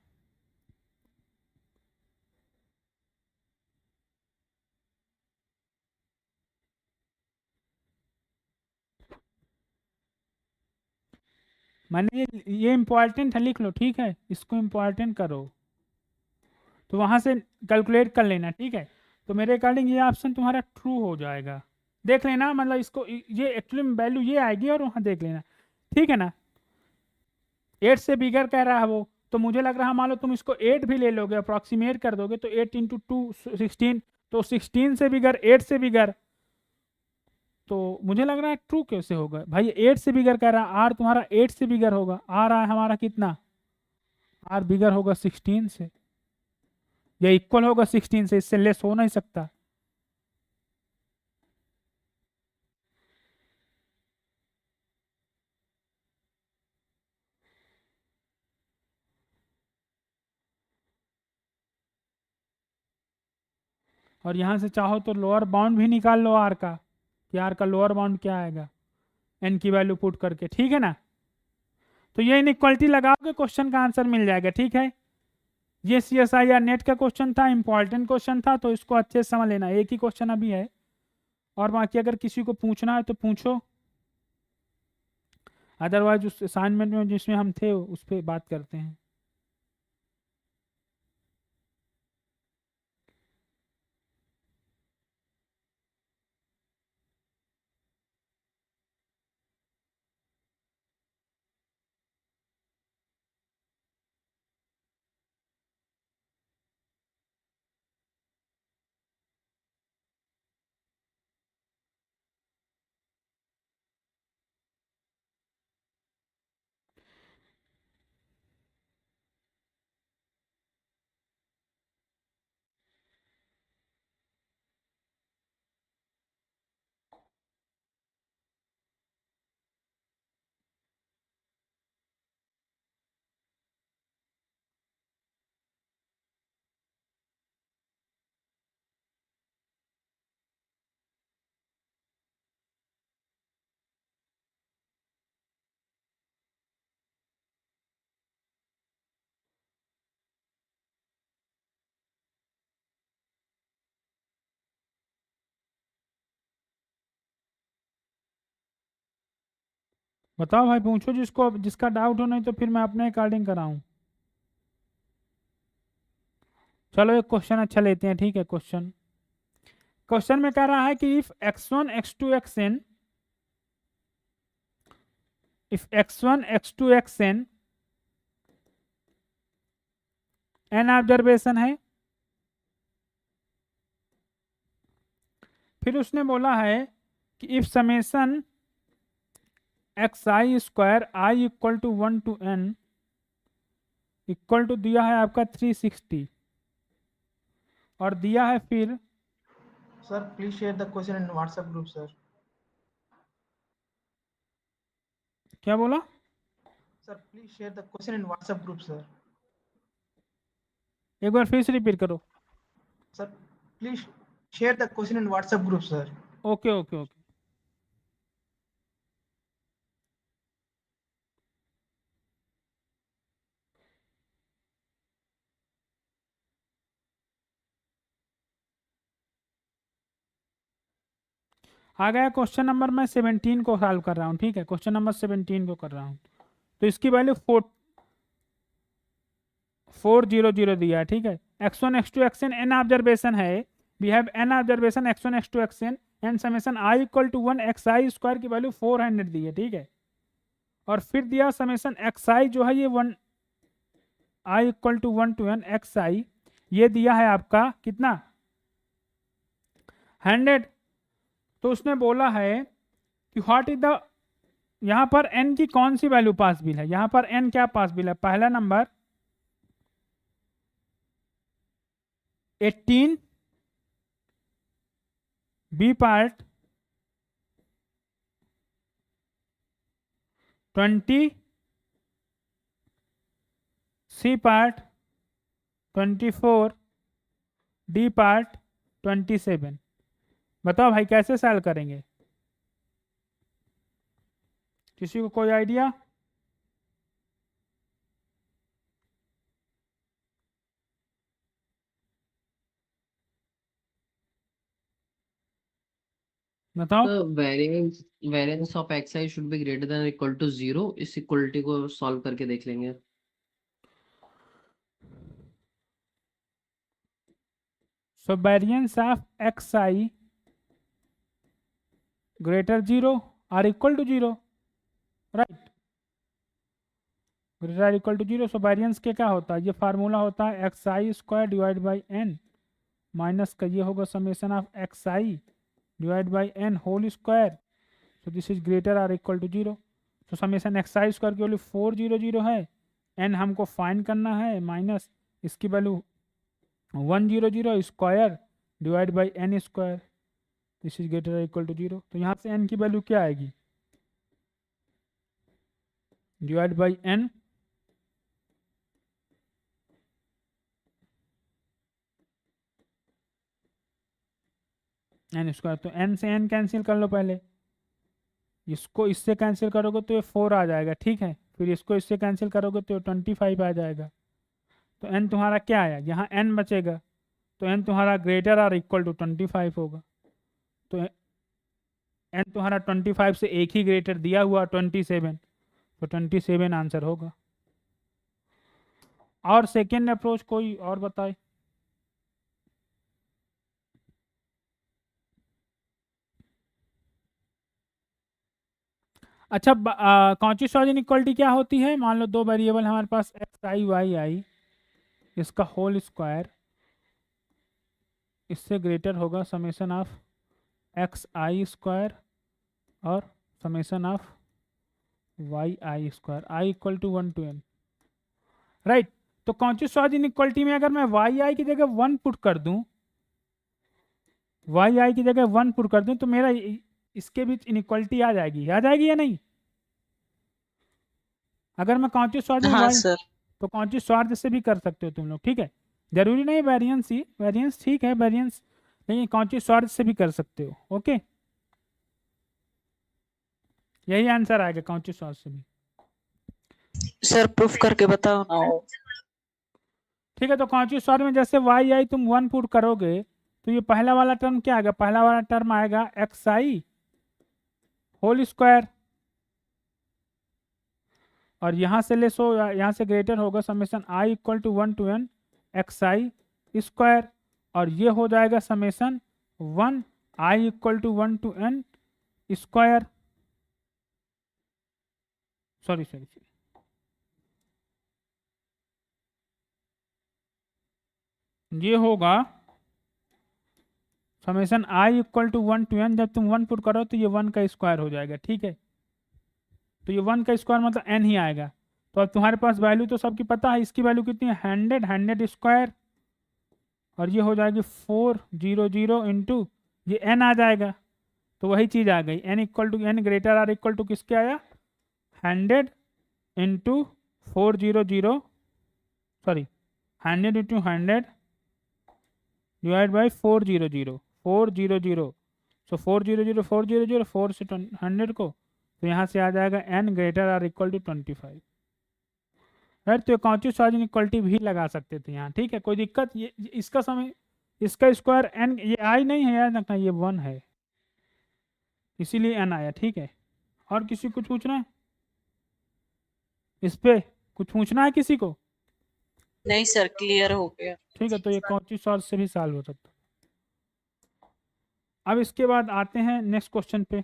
[SPEAKER 1] मैंने ये इंपॉर्टेंट है, लिख लो, ठीक है, इसको इंपॉर्टेंट करो। तो वहां से कैलकुलेट कर लेना, ठीक है। तो मेरे अकॉर्डिंग ये ऑप्शन तुम्हारा ट्रू हो जाएगा, देख लेना, मतलब इसको ये एक्चुअली में वैल्यू ये आएगी और वहां देख लेना, ठीक है ना। 8 से बिगर कह रहा है वो, तो मुझे लग रहा है मान लो तुम इसको 8 भी ले लोगे, अप्रॉक्सीमेट कर दोगे, तो 8 इंटू 2 16। तो 16 से बिगर, 8 से बिगर, तो मुझे लग रहा है ट्रू कैसे होगा भाई, 8 से बिगर कह रहा है, आर तुम्हारा 8 से बिगर होगा, आ रहा है हमारा कितना, आर बिगर होगा 16 से, या इक्वल होगा 16 से, इससे लेस हो नहीं सकता। और यहाँ से चाहो तो लोअर बाउंड भी निकाल लो आर का, कि आर का लोअर बाउंड क्या आएगा, एन की वैल्यू पुट करके, ठीक है ना। तो ये इनइक्वालिटी लगाओगे, क्वेश्चन का आंसर मिल जाएगा, ठीक है। ये CSI या नेट का क्वेश्चन था, इंपॉर्टेंट क्वेश्चन था, तो इसको अच्छे से समझ लेना, एक ही क्वेश्चन अभी है, और बाकी अगर किसी को पूछना है तो पूछो, अदरवाइज उस असाइनमेंट में जिसमें हम थे उस पर बात करते हैं। बताओ भाई, पूछो जिसको जिसका डाउट हो, नहीं तो फिर मैं अपने अकॉर्डिंग कराऊं। चलो एक क्वेश्चन अच्छा लेते हैं, ठीक है। क्वेश्चन क्वेश्चन में कह रहा है कि if x1 x2 xn, if x1 x2 xn n observation है, फिर उसने बोला है कि if summation X I square I equal to 1 to n equal to दिया है आपका 360, और दिया है फिर
[SPEAKER 7] Sir, please share the question in WhatsApp group, sir.
[SPEAKER 1] क्या बोला?
[SPEAKER 7] Sir, please share the question in WhatsApp group, sir.
[SPEAKER 1] एक बार फिर से रिपीट करो।
[SPEAKER 7] Sir, please share the question in WhatsApp group, sir.
[SPEAKER 1] Okay okay okay. आ गया question number, मैं 17 को सॉल्व कर रहा हूँ, ठीक है। क्वेश्चन नंबर 17 को कर रहा हूँ। तो इसकी वैल्यू 400 दिया है, ठीक है। x1 x2 xn n observation है, we have n observation x1 x2 xn and summation i equal to 1 xi square की वैल्यू 400 दी है, ठीक है। और फिर दिया समेशन xi जो है ये 1 i equal to 1 to n xi, ये दिया है आपका कितना 100। तो उसने बोला है कि व्हाट इज द, यहां पर n की कौन सी वैल्यू पॉसिबल है, यहां पर n क्या पॉसिबल है। पहला number 18, B part 20, C part 24, D part 27। बताओ भाई कैसे सॉल्व करेंगे, किसी को कोई आइडिया? बताओ।
[SPEAKER 3] The variance of xi should be greater than or equal to 0। इस इक्वलिटी को सॉल्व करके देख लेंगे।
[SPEAKER 1] So variance of xi greater 0 or equal to 0, right. Greater or equal to 0। So variance के क्या होता है, ये फार्मूला होता है xi square divide by n minus का ये होगा summation of xi divide by n whole square. So this is greater or equal to 0। तो समेशन xi स्क्वायर की वैल्यू 400 है, n हमको फाइंड करना है, माइनस इसकी value 100 square divide by n square, this is greater equal to 0। तो यहाँ से n की वैल्यू क्या आएगी, divide by n n square. तो n से n कैंसिल कर लो पहले, इसको इससे कैंसिल करोगे तो ये 4 आ जाएगा, ठीक है। फिर इसको इससे कैंसिल करोगे तो 25 आ जाएगा। तो n तुम्हारा क्या आया, यहाँ n बचेगा, तो n तुम्हारा ग्रेटर और इक्वल टू 25 होगा। तो n तुम्हारा 25 से एक ही ग्रेटर दिया हुआ 27, तो 27 आंसर होगा। और सेकेंड अप्रोच कोई और बताए? अच्छा, कौची सॉर्ज इनइक्वालिटी क्या होती है। मान लो दो वेरिएबल हमारे पास एक्स आई वाई आई, इसका होल स्क्वायर इससे ग्रेटर होगा summation of x I square और summation of y i square, I equal to 1 to n, right. तो कौची सॉर्ज इनइक्वालिटी में अगर मैं वाई आई की जगह 1 पुट कर दूं, वाई आई की जगह 1 पुट कर दूं, तो मेरा इसके बीच इनइक्वालिटी आ जाएगी या नहीं। अगर मैं कौची सॉर्ज
[SPEAKER 4] हाँ सर।
[SPEAKER 1] तो कौची सॉर्ज से भी कर सकते हो तुम लोग, ठीक है। जरूरी नहीं वेरिएंस ही, वेरिएंस ठीक है वेरिएंस, लेकिन कौची सॉर्ज से भी कर सकते हो, ओके। यही आंसर आएगा कौची सॉर्ज से भी।
[SPEAKER 4] सर प्रूफ करके बताओ ना।
[SPEAKER 1] ठीक है, तो कौची सॉर्ज में जैसे वाई आई तुम 1 पुट करोगे तो ये पहला वाला टर्म क्या आएगा, पहला वाला टर्म आएगा एक्स आई होल स्क्वायर और यहाँ से लेस हो, यहाँ से ग्रेटर होगा summation i equal to 1 to n xi square, और ये हो जाएगा summation 1 i equal to 1 to n square, sorry ये होगा summation i equal to 1 to n, जब तुम 1 पुट करो तो ये 1 का स्क्वायर हो जाएगा, ठीक है। तो ये 1 का स्क्वायर मतलब n ही आएगा। तो अब तुम्हारे पास वैल्यू तो सबकी पता है, इसकी वैल्यू कितनी है 100 स्क्वायर, और ये हो जाएगी 400 इंटू ये n आ जाएगा। तो वही चीज़ आ गई, n equal to n greater or equal to किसके आया 100 into 400, sorry 100 into 100 divide by 400, so 400 4 से 100 को, तो यहाँ से आ जाएगा n greater or equal to 25, right. तो कॉची सॉर्ज इक्वलिटी भी लगा सकते थे यहाँ, ठीक है, कोई दिक्कत। ये इसका समय, इसका स्क्वायर n, ये i नहीं है याद रखना, ये 1 है, इसीलिए n आया, ठीक है। और किसी को पूछना है इस पे, कुछ पूछना है किसी को?
[SPEAKER 4] नहीं सर, क्लियर हो गया।
[SPEAKER 1] ठीक है, तो ये कॉची सॉर्ज से भी सॉल्व हो सकता है। अब इसके बाद आते हैं नेक्स्ट क्वेश्चन पे।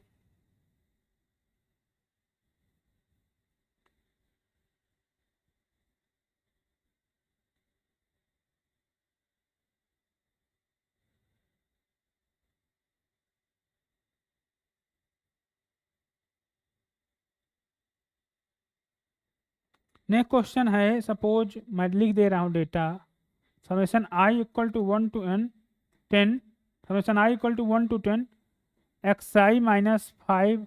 [SPEAKER 1] नेक्स्ट क्वेश्चन है, सपोज मैं लिख दे रहा हूँ data summation i equal to 1 to n 10, summation i equal to 1 to 10 xi minus 5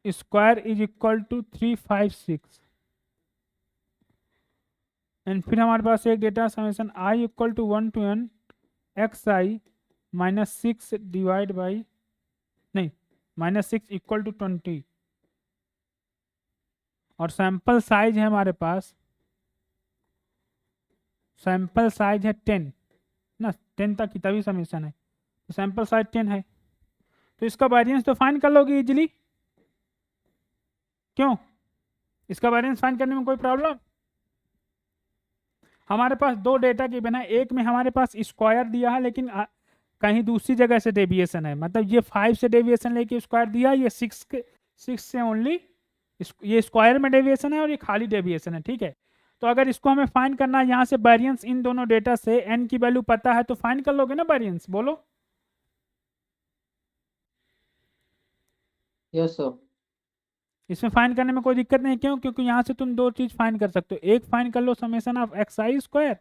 [SPEAKER 1] square is equal to 356, and फिर हमारे पास एक data summation i equal to 1 to n xi minus 6 divide by, नहीं माइनस 6 इक्वल टू 20, और sample size है हमारे पास, sample size है 10 ना, 10 तक की तभी समेसन है, तो सैंपल साइज 10 है, तो इसका वेरिएंस तो फाइंड कर लोगे इजीली, क्यों? इसका वेरिएंस फाइंड करने में कोई प्रॉब्लम? हमारे पास दो डेटा के बिना, एक में हमारे पास स्क्वायर दिया है लेकिन कहीं दूसरी जगह से डेविएशन है, मतलब ये 5 से डेविएशन लेके स्क्वायर दिया, ये 6 से ओनली ये स्क्वायर में डेविएशन है और ये खाली डेविएशन है, ठीक है। तो अगर इसको हमें फाइंड करना है यहाँ से वेरिएंस इन दोनों डेटा से, n की वैल्यू पता है तो फाइंड कर लोगे ना वेरिएंस, बोलो।
[SPEAKER 3] Yes sir.
[SPEAKER 1] इसमें फाइंड करने में कोई दिक्कत नहीं, क्यों? क्योंकि यहाँ से तुम दो चीज फाइंड कर सकते हो, एक फाइंड कर लो समेसन ऑफ xi स्क्वायर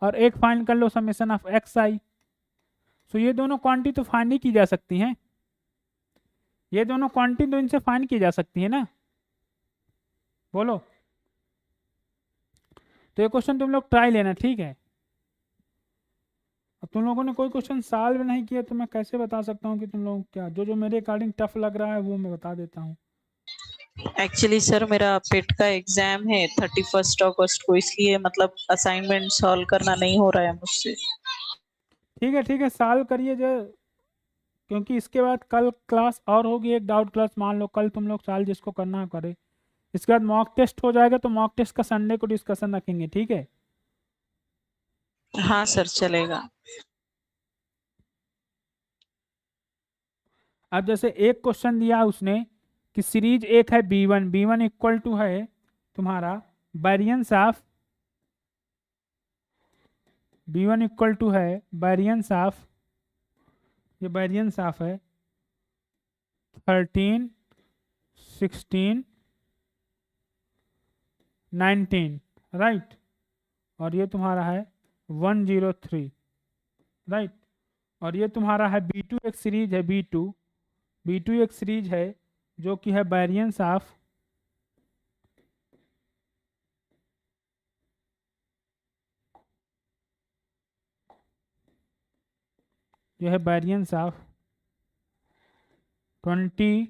[SPEAKER 1] और एक फाइंड कर लो समेसन ऑफ xi। सो ये दोनों क्वांटिटी तो फाइंड ही की जा सकती हैं, ये दोनों क्वांटिटी तो इनसे फाइंड की जा सकती है ना, बोलो। तो ये क्वेश्चन तुम लोग ट्राई लेना, ठीक है। अब तुम लोगों ने कोई क्वेश्चन सॉल्व नहीं किया तो मैं कैसे बता सकता हूँ कि तुम लोग क्या, जो जो मेरे अकॉर्डिंग टफ लग रहा है वो मैं बता देता हूँ।
[SPEAKER 4] एक्चुअली सर मेरा पेट का एग्जाम है 31 अगस्त को, इसलिए मतलब असाइनमेंट सॉल्व करना नहीं हो रहा है मुझसे।
[SPEAKER 1] ठीक है सॉल्व करिए जो, क्योंकि इसके बाद कल क्लास और होगी, एक डाउट क्लास, मान लो कल तुम लोग सॉल्व जिसको करना है करे, इसके बाद मॉक टेस्ट हो जाएगा, तो मॉक टेस्ट का संडे को डिस्कशन रखेंगे, ठीक है।
[SPEAKER 4] हाँ सर चलेगा।
[SPEAKER 1] अब जैसे एक क्वेश्चन दिया उसने कि सीरीज एक है b1 इक्वल टू है तुम्हारा variance of, b1 equal to है वेरिएंस ऑफ, ये वेरिएंस ऑफ है 13 16 19, राइट, और ये तुम्हारा है 103, राइट, और ये तुम्हारा है b2 एक सीरीज है, b2 एक सीरीज है जो कि है वेरिएंस ऑफ जो है वेरिएंस ऑफ 20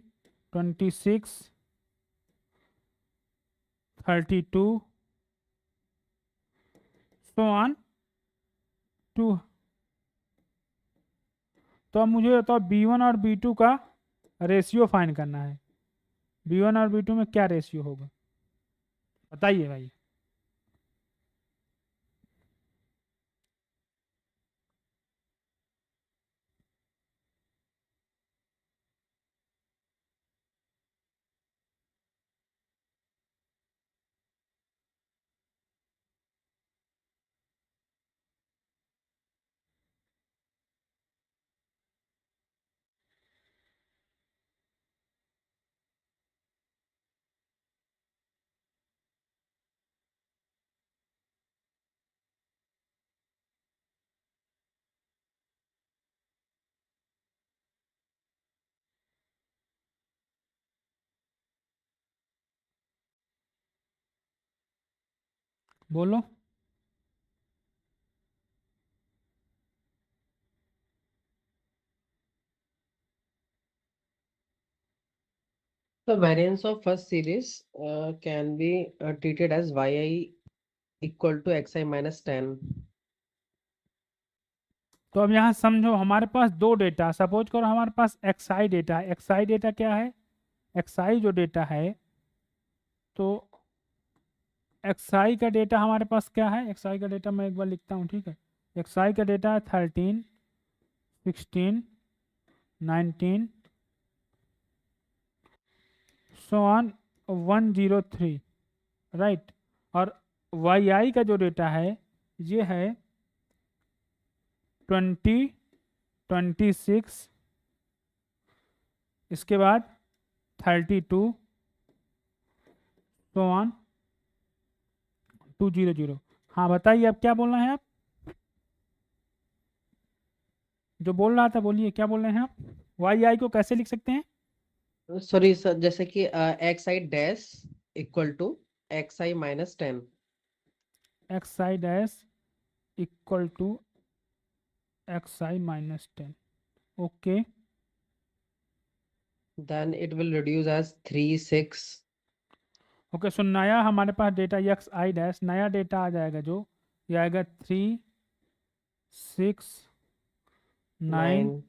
[SPEAKER 1] 26 32 so on 2। तो अब मुझे बताओ b1 और b2 का रेशियो फाइंड करना है, B1 और B2 में क्या रेशियो होगा, बताइए भाई। बोलो।
[SPEAKER 3] The variance of first series can be treated as yi equal to xi minus 10.
[SPEAKER 1] तो अब यहाँ समझो, हमारे पास दो डेटा, सपोज करो हमारे पास एक्सआई डेटा है। एक्सआई डेटा क्या है, एक्सआई जो डेटा है, तो एक्सआई का डेटा हमारे पास क्या है, एक्सआई का डेटा मैं एक बार लिखता हूँ, ठीक है। एक्सआई का डेटा है 13, 16, 19 सो ऑन 103, राइट। और वाई आई का जो डेटा है ये है 20, 26, इसके बाद 32 सो ऑन 200। हाँ बताइए अब क्या बोल रहे हैं आप, जो बोल रहा था बोलिए, क्या बोल रहे हैं आप। वाई आई को कैसे लिख सकते हैं,
[SPEAKER 3] सॉरी सर, जैसे कि xi dash equal to xi minus 10.
[SPEAKER 1] X i dash equal to x i minus 10, okay.
[SPEAKER 3] Then it will reduce as 3, 6.
[SPEAKER 1] Okay, so नया हमारे पास डेटा एक्स आई डैश, नया डेटा आ जाएगा जो ये आएगा 3, 6, 9
[SPEAKER 3] 9,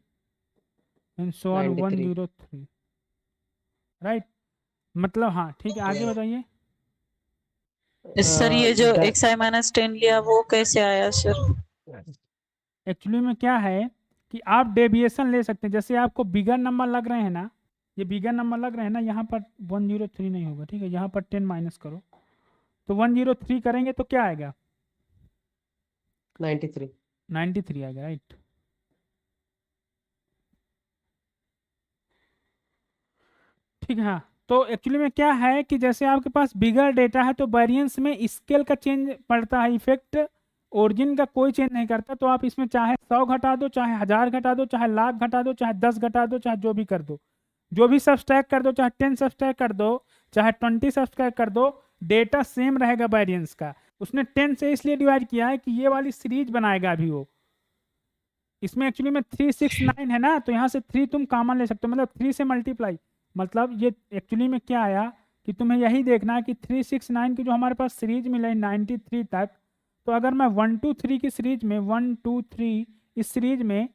[SPEAKER 1] एंड सो ऑन
[SPEAKER 3] 93.
[SPEAKER 1] 103, राइट। मतलब हाँ ठीक है, आगे बताइए।
[SPEAKER 4] सर ये जो
[SPEAKER 3] That
[SPEAKER 4] xi माइनस 10 लिया वो कैसे आया सर?
[SPEAKER 1] एक्चुअली में क्या है कि आप डेविएशन ले सकते हैं, जैसे आपको बिगर नंबर लग रहे हैं ना, ये बिगर नंबर लग रहे हैं ना, यहाँ पर 103 नहीं होगा, ठीक है। यहाँ पर 10 माइनस करो तो 103 करेंगे तो क्या आएगा,
[SPEAKER 3] 93.
[SPEAKER 1] 93 आएगा, राइट। ठीक है, हाँ। तो एक्चुअली में क्या है कि जैसे आपके पास बिगर डेटा है तो वेरिएंस में स्केल का चेंज पड़ता है, इफेक्ट ओरिजिन का कोई चेंज नहीं करता। तो आप इसमें चाहे 100 घटा दो, चाहे 1000 घटा दो, चाहे लाख घटा दो, चाहे 10 घटा दो, चाहे जो भी कर दो, जो भी सब्सट्रैक्ट कर दो, चाहे 10 सब्सट्रैक्ट कर दो, चाहे 20 सब्सट्रैक्ट कर दो, डेटा सेम रहेगा वेरिएंस का। उसने 10 से इसलिए डिवाइड किया है कि ये वाली सीरीज बनाएगा अभी वो। इसमें एक्चुअली में 369 है ना, तो यहाँ से 3 तुम कॉमन ले सकते हो, मतलब 3 से मल्टीप्लाई। मतलब ये एक्चुअली में क्या आया कि तुम्हें यही देखना है कि 369 की जो हमारे पास सीरीज मिले 93 तक, तो अगर मैं 1 2 3 की सीरीज में 1 2 3 इस सीरीज में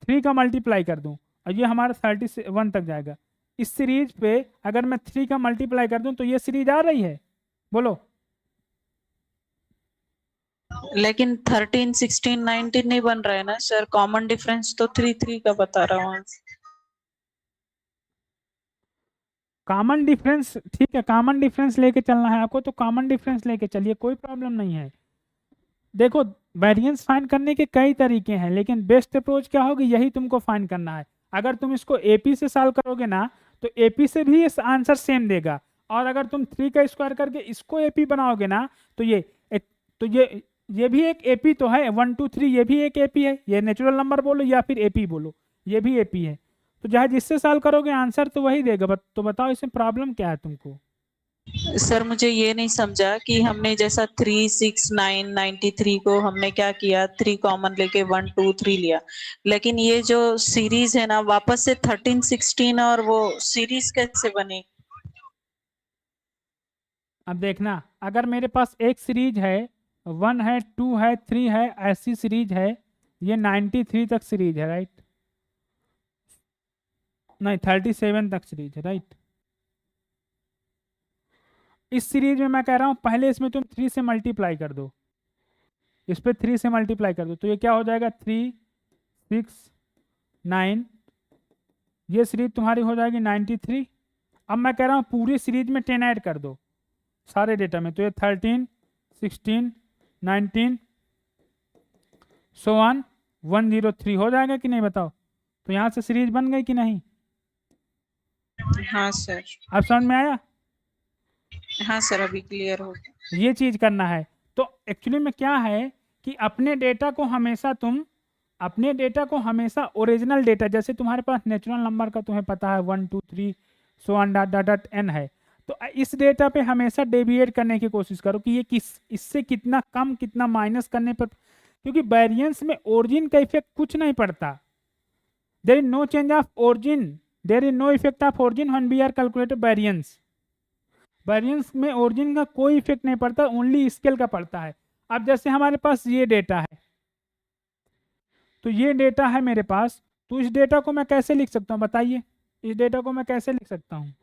[SPEAKER 1] 3 का मल्टीप्लाई कर दूं और ये हमारा 31 तक जाएगा। इस सीरीज पे अगर मैं 3 का मल्टीप्लाई कर दूं तो ये सीरीज आ रही है, बोलो।
[SPEAKER 4] लेकिन 13, 16, 19 नहीं बन रहा है ना सर, कॉमन डिफरेंस तो 3 3 का बता रहा हूँ।
[SPEAKER 1] कॉमन डिफरेंस, ठीक है, कॉमन डिफरेंस लेके चलना है आपको तो कॉमन डिफरेंस लेके चलिए, कोई प्रॉब्लम नहीं है। देखो वेरिएंस फाइंड करने के कई तरीके हैं, लेकिन बेस्ट अप्रोच क्या होगी यही तुमको फाइंड करना है। अगर तुम इसको एपी से सॉल्व करोगे ना तो एपी से भी इस आंसर सेम देगा, और अगर तुम 3 का स्क्वायर करके इसको एपी बनाओगे ना तो तो ये भी एक एपी तो है, 1 2 3 ये भी एक एपी है, ये नेचुरल नंबर बोलो या फिर एपी बोलो, ये भी एपी है। तो चाहे जिससे सॉल्व करोगे आंसर तो वही देगा। तो बताओ इसमें प्रॉब्लम क्या है तुमको।
[SPEAKER 4] सर मुझे ये नहीं समझा कि हमने जैसा 3 6 9 93 को हमने क्या किया, 3 कॉमन लेके 1 2 3 लिया, लेकिन ये जो सीरीज है ना वापस से 13 16 और वो सीरीज कैसे बनी?
[SPEAKER 1] अब देखना, अगर मेरे पास एक सीरीज है 1 है 2 है 3 है, ऐसी सीरीज है, ये 93 तक सीरीज है, राइट, नहीं 37 तक सीरीज है, राइट। इस सीरीज में मैं कह रहा हूँ पहले इसमें तुम 3 से मल्टीप्लाई कर दो, इस पे 3 से मल्टीप्लाई कर दो, तो ये क्या हो जाएगा 3 6 9, ये सीरीज तुम्हारी हो जाएगी 93। अब मैं कह रहा हूँ पूरी सीरीज में 10 ऐड कर दो सारे डेटा में, तो ये 13 16 19 सो ऑन 103 हो जाएगा कि नहीं बताओ। तो यहाँ से सीरीज बन गई कि नहीं?
[SPEAKER 4] हाँ सर,
[SPEAKER 1] अब समझ में आया?
[SPEAKER 4] हाँ सर, अभी क्लियर हो गया।
[SPEAKER 1] ये चीज करना है। तो एक्चुअली में क्या है कि अपने डेटा को हमेशा ओरिजिनल डेटा, जैसे तुम्हारे पास नेचुरल नंबर का तुम्हें पता है 1 2 3 so on dot dot dot n है, तो इस डेटा पे हमेशा डेविएट करने की कोशिश करो कि ये इससे कितना कम कितना माइनस करने पर, क्योंकि वेरिएंस में ओरिजिन का इफेक्ट कुछ नहीं पड़ता। There is no change of origin, there is no effect of origin when we are calculated variance. Variance में ओरिजिन का कोई इफेक्ट नहीं पड़ता, ओनली स्केल का पड़ता है। अब जैसे हमारे पास ये डेटा है, तो ये डेटा है मेरे पास, तो इस डेटा को मैं कैसे लिख सकता हूँ बताइए, इस डेटा को मैं कैसे लिख सकता हूँ?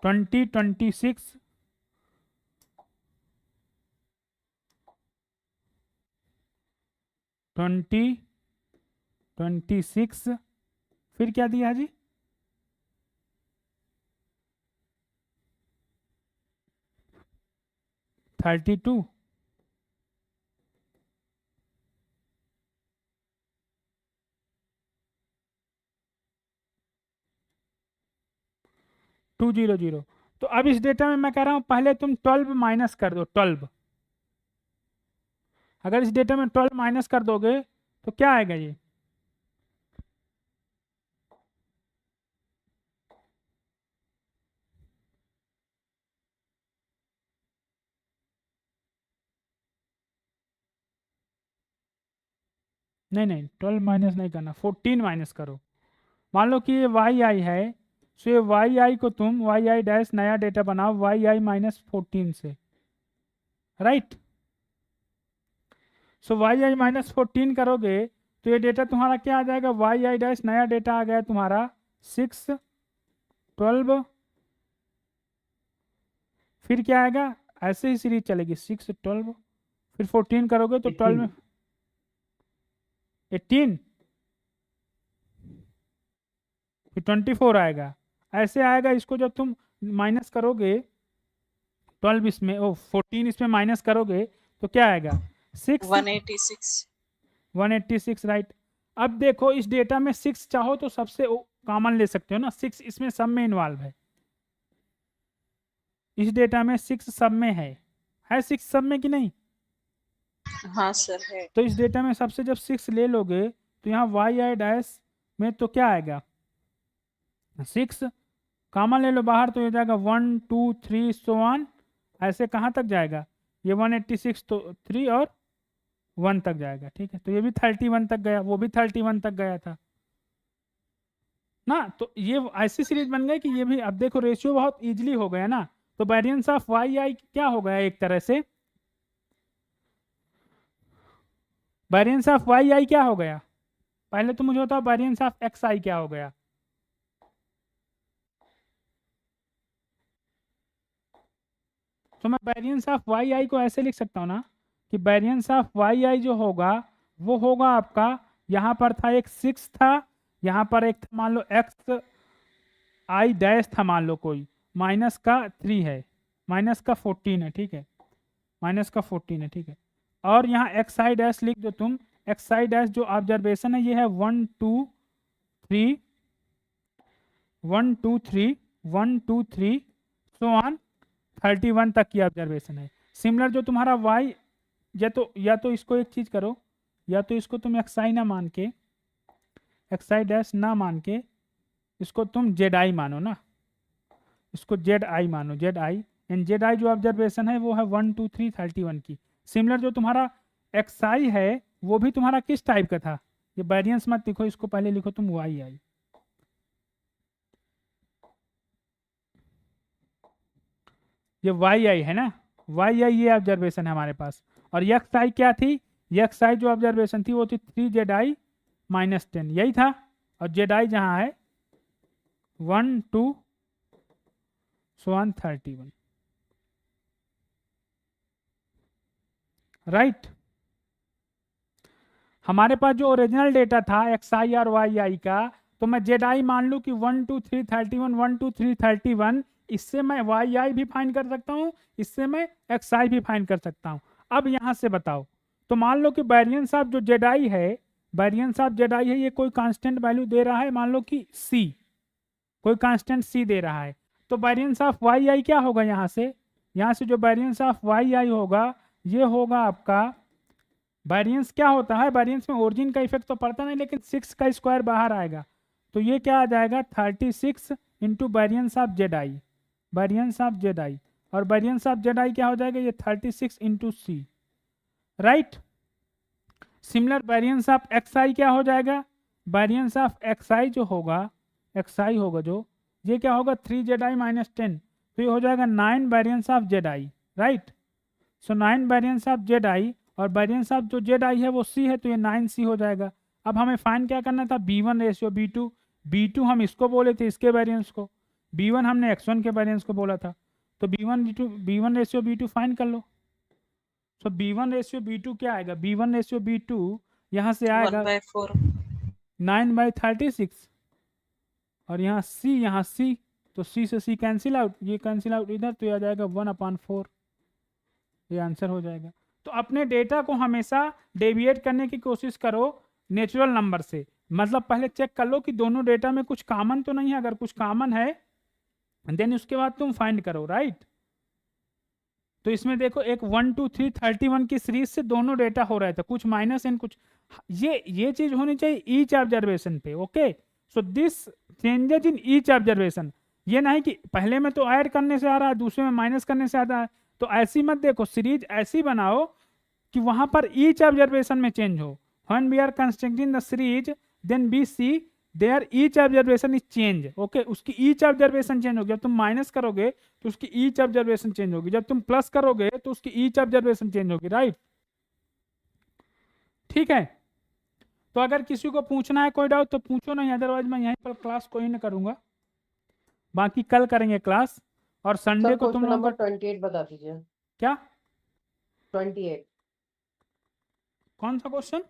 [SPEAKER 1] ट्वेंटी 26 26 फिर क्या दिया जी? 32 200। तो अब इस डेटा में मैं कह रहा हूं पहले तुम 12 माइनस कर दो 12। अगर इस डेटा में 12 माइनस कर दोगे तो क्या आएगा ये? नहीं 12 माइनस नहीं करना, 14 माइनस करो। मान लो कि ये वाई आई है, सो ये वाई आई को तुम वाई आई डैश नया डेटा बनाओ वाई आई माइनस 14 से, राइट। सो वाई आई माइनस 14 करोगे तो ये डेटा तुम्हारा क्या आ जाएगा? वाई आई डैश नया डेटा आ गया तुम्हारा 6 12, फिर क्या आएगा? ऐसे ही सीरीज चलेगी 6 12, फिर 14 करोगे तो 12 में 18, फिर 24 आएगा, ऐसे आएगा। इसको जब तुम माइनस करोगे 12 इसमें 14 इसमें माइनस करोगे तो क्या आएगा? 6 186, राइट। अब देखो इस डेटा में 6 चाहो तो सबसे कॉमन ले सकते हो ना, 6 इसमें सब में इन्वॉल्व है, इस डेटा में 6 सब में है 6 सब में कि नहीं?
[SPEAKER 4] हाँ सर है।
[SPEAKER 1] तो इस डेटा में सबसे जब 6 ले लोगे तो यहाँ वाई आई डैश में तो क्या आएगा? 6 कॉमन ले लो बाहर तो ये जाएगा 1 2 3 सो ऑन, ऐसे कहाँ तक जाएगा? ये 186 तो 3 और 1 तक जाएगा, ठीक है। तो ये भी 31 तक गया, वो भी 31 तक गया था ना। तो ये ऐसी सीरीज बन गई कि ये भी, अब देखो रेशियो बहुत इजीली हो गया ना। तो वेरिएंस ऑफ वाई आई क्या हो गया? एक तरह से वेरिएंस ऑफ वाई आई क्या हो गया? पहले तो मुझे बताओ वेरिएंस ऑफ एक्स आई क्या हो गया? तो मैं वेरिएंस ऑफ वाई आई को ऐसे लिख सकता हूँ ना कि वेरिएंस ऑफ वाई आई जो होगा वो होगा आपका, यहाँ पर था एक 6 था, यहाँ पर एक था मान लो एक्स आई डैश था मान लो कोई, माइनस का 3 है, माइनस का 14 है, ठीक है, माइनस का 14 है, ठीक है। और यहाँ एक्स आई डैश लिख दो तुम, एक्स आई डैश जो ऑब्जर्वेशन है ये है 1 2 3 1 2 3 1 2 3 सो ऑन 31 तक की ऑब्जर्वेशन है। सिमिलर जो तुम्हारा y, या तो इसको एक चीज करो, या तो इसको तुम एक्स आई ना मान के, एक्स आई डैश ना मान के इसको तुम जेड आई मानो ना, इसको जेड आई मानो, Z I and Z I जो ऑब्जर्वेशन है वो है 1 2 3 31 की। सिमिलर जो तुम्हारा एक्स आई है वो भी तुम्हारा किस टाइप का था? ये वेरिएंस मत लिखो, इसको पहले लिखो तुम वाई आई। ये वाई आई है ना, वाई आई ये ऑब्जर्वेशन है हमारे पास। और एक्स आई क्या थी? एक्स आई जो ऑब्जर्वेशन थी वो थी 3 जेड आई माइनस 10, यही था। और जेड आई जहाँ है 1 2 31 राइट। हमारे पास जो ओरिजिनल डेटा था एक्स आई और वाई आई का, तो मैं जेड आई मान लूँ कि 1 2 3 31 1 2 3 31, इससे मैं वाई आई भी फाइंड कर सकता हूँ, इससे मैं एक्स आई भी फाइंड कर सकता हूँ। अब यहाँ से बताओ, तो मान लो कि वेरिएंस ऑफ जो जेड आई है, वेरिएंस ऑफ जेड आई है, ये कोई कांस्टेंट वैल्यू दे रहा है, मान लो कि सी, कोई कांस्टेंट सी दे रहा है, तो वेरिएंस ऑफ वाई आई क्या होगा? यहाँ से जो वेरिएंस ऑफ वाई आई होगा, ये होगा आपका, वेरिएंस क्या होता है, वेरिएंस में ओरिजिन का इफेक्ट तो पड़ता नहीं, लेकिन 6 का स्क्वायर बाहर आएगा, तो ये क्या आ जाएगा 36 into variance of Z I, variance of Z I, और वेरिएंस ऑफ जेड आई क्या हो जाएगा, ये 36 into c, right. Similar variance of x i क्या हो जाएगा, वेरिएंस ऑफ एक्स आई जो होगा, एक्स आई होगा जो, ये क्या होगा 3 जेड आई माइनस 10, तो ये हो जाएगा 9 variance of Z I, right. So 9 variance of Z I, और वेरिएंस ऑफ जो जेड आई है वो सी है, तो ये 9c हो जाएगा। अब हमें फाइंड क्या करना था, b1 रेशियो b2, b2 हम इसको बोले थे, इसके वेरिएंस को, b1 हमने x1 के वेरिएंस को बोला था, तो b1 रेशियो b2 फाइंड कर लो। सो b1 रेशियो b2 क्या आएगा, b1 रेशियो b2 यहाँ से आएगा
[SPEAKER 4] 1/4
[SPEAKER 1] 9/36, और यहाँ c, तो c से c कैंसिल आउट, ये कैंसिल आउट इधर, तो ये आ जाएगा 1/4, ये आंसर हो जाएगा। तो अपने डेटा को हमेशा डेविएट करने की कोशिश करो नेचुरल नंबर से, मतलब पहले चेक कर लो कि दोनों डेटा में कुछ कॉमन तो नहीं है, अगर कुछ कॉमन है देन उसके बाद तुम फाइंड करो, राइट। तो इसमें देखो एक 1 2 3 31 की सीरीज से दोनों डेटा हो रहा था, कुछ माइनस एंड कुछ, ये चीज होनी चाहिए ईच ऑब्जर्वेशन पे, okay. So this changes in each observation, ये नहीं कि पहले में तो ऐड करने से आ रहा है, दूसरे में माइनस करने से आता है, तो ऐसी मत देखो, सीरीज ऐसी बनाओ कि वहां पर ईच ऑब्जर्वेशन में चेंज हो। When we are constructing the series then we see there each observation is change, okay. उसकी ईच ऑब्जर्वेशन चेंज होगी, जब तुम माइनस करोगे तो उसकी ईच ऑब्जर्वेशन चेंज होगी, जब तुम प्लस करोगे तो उसकी ईच ऑब्जर्वेशन चेंज होगी, राइट। ठीक है, तो अगर किसी को पूछना है कोई डाउट तो पूछो, नहीं अदरवाइज मैं यहीं पर क्लास को ही नहीं करूंगा, बाकी कल करेंगे क्लास, और संडे
[SPEAKER 3] सर
[SPEAKER 1] को तुम
[SPEAKER 3] क्वेश्चन
[SPEAKER 1] लोग
[SPEAKER 3] नंबर 28 बता दीजिए।
[SPEAKER 1] क्या
[SPEAKER 3] 28
[SPEAKER 1] कौन सा क्वेश्चन?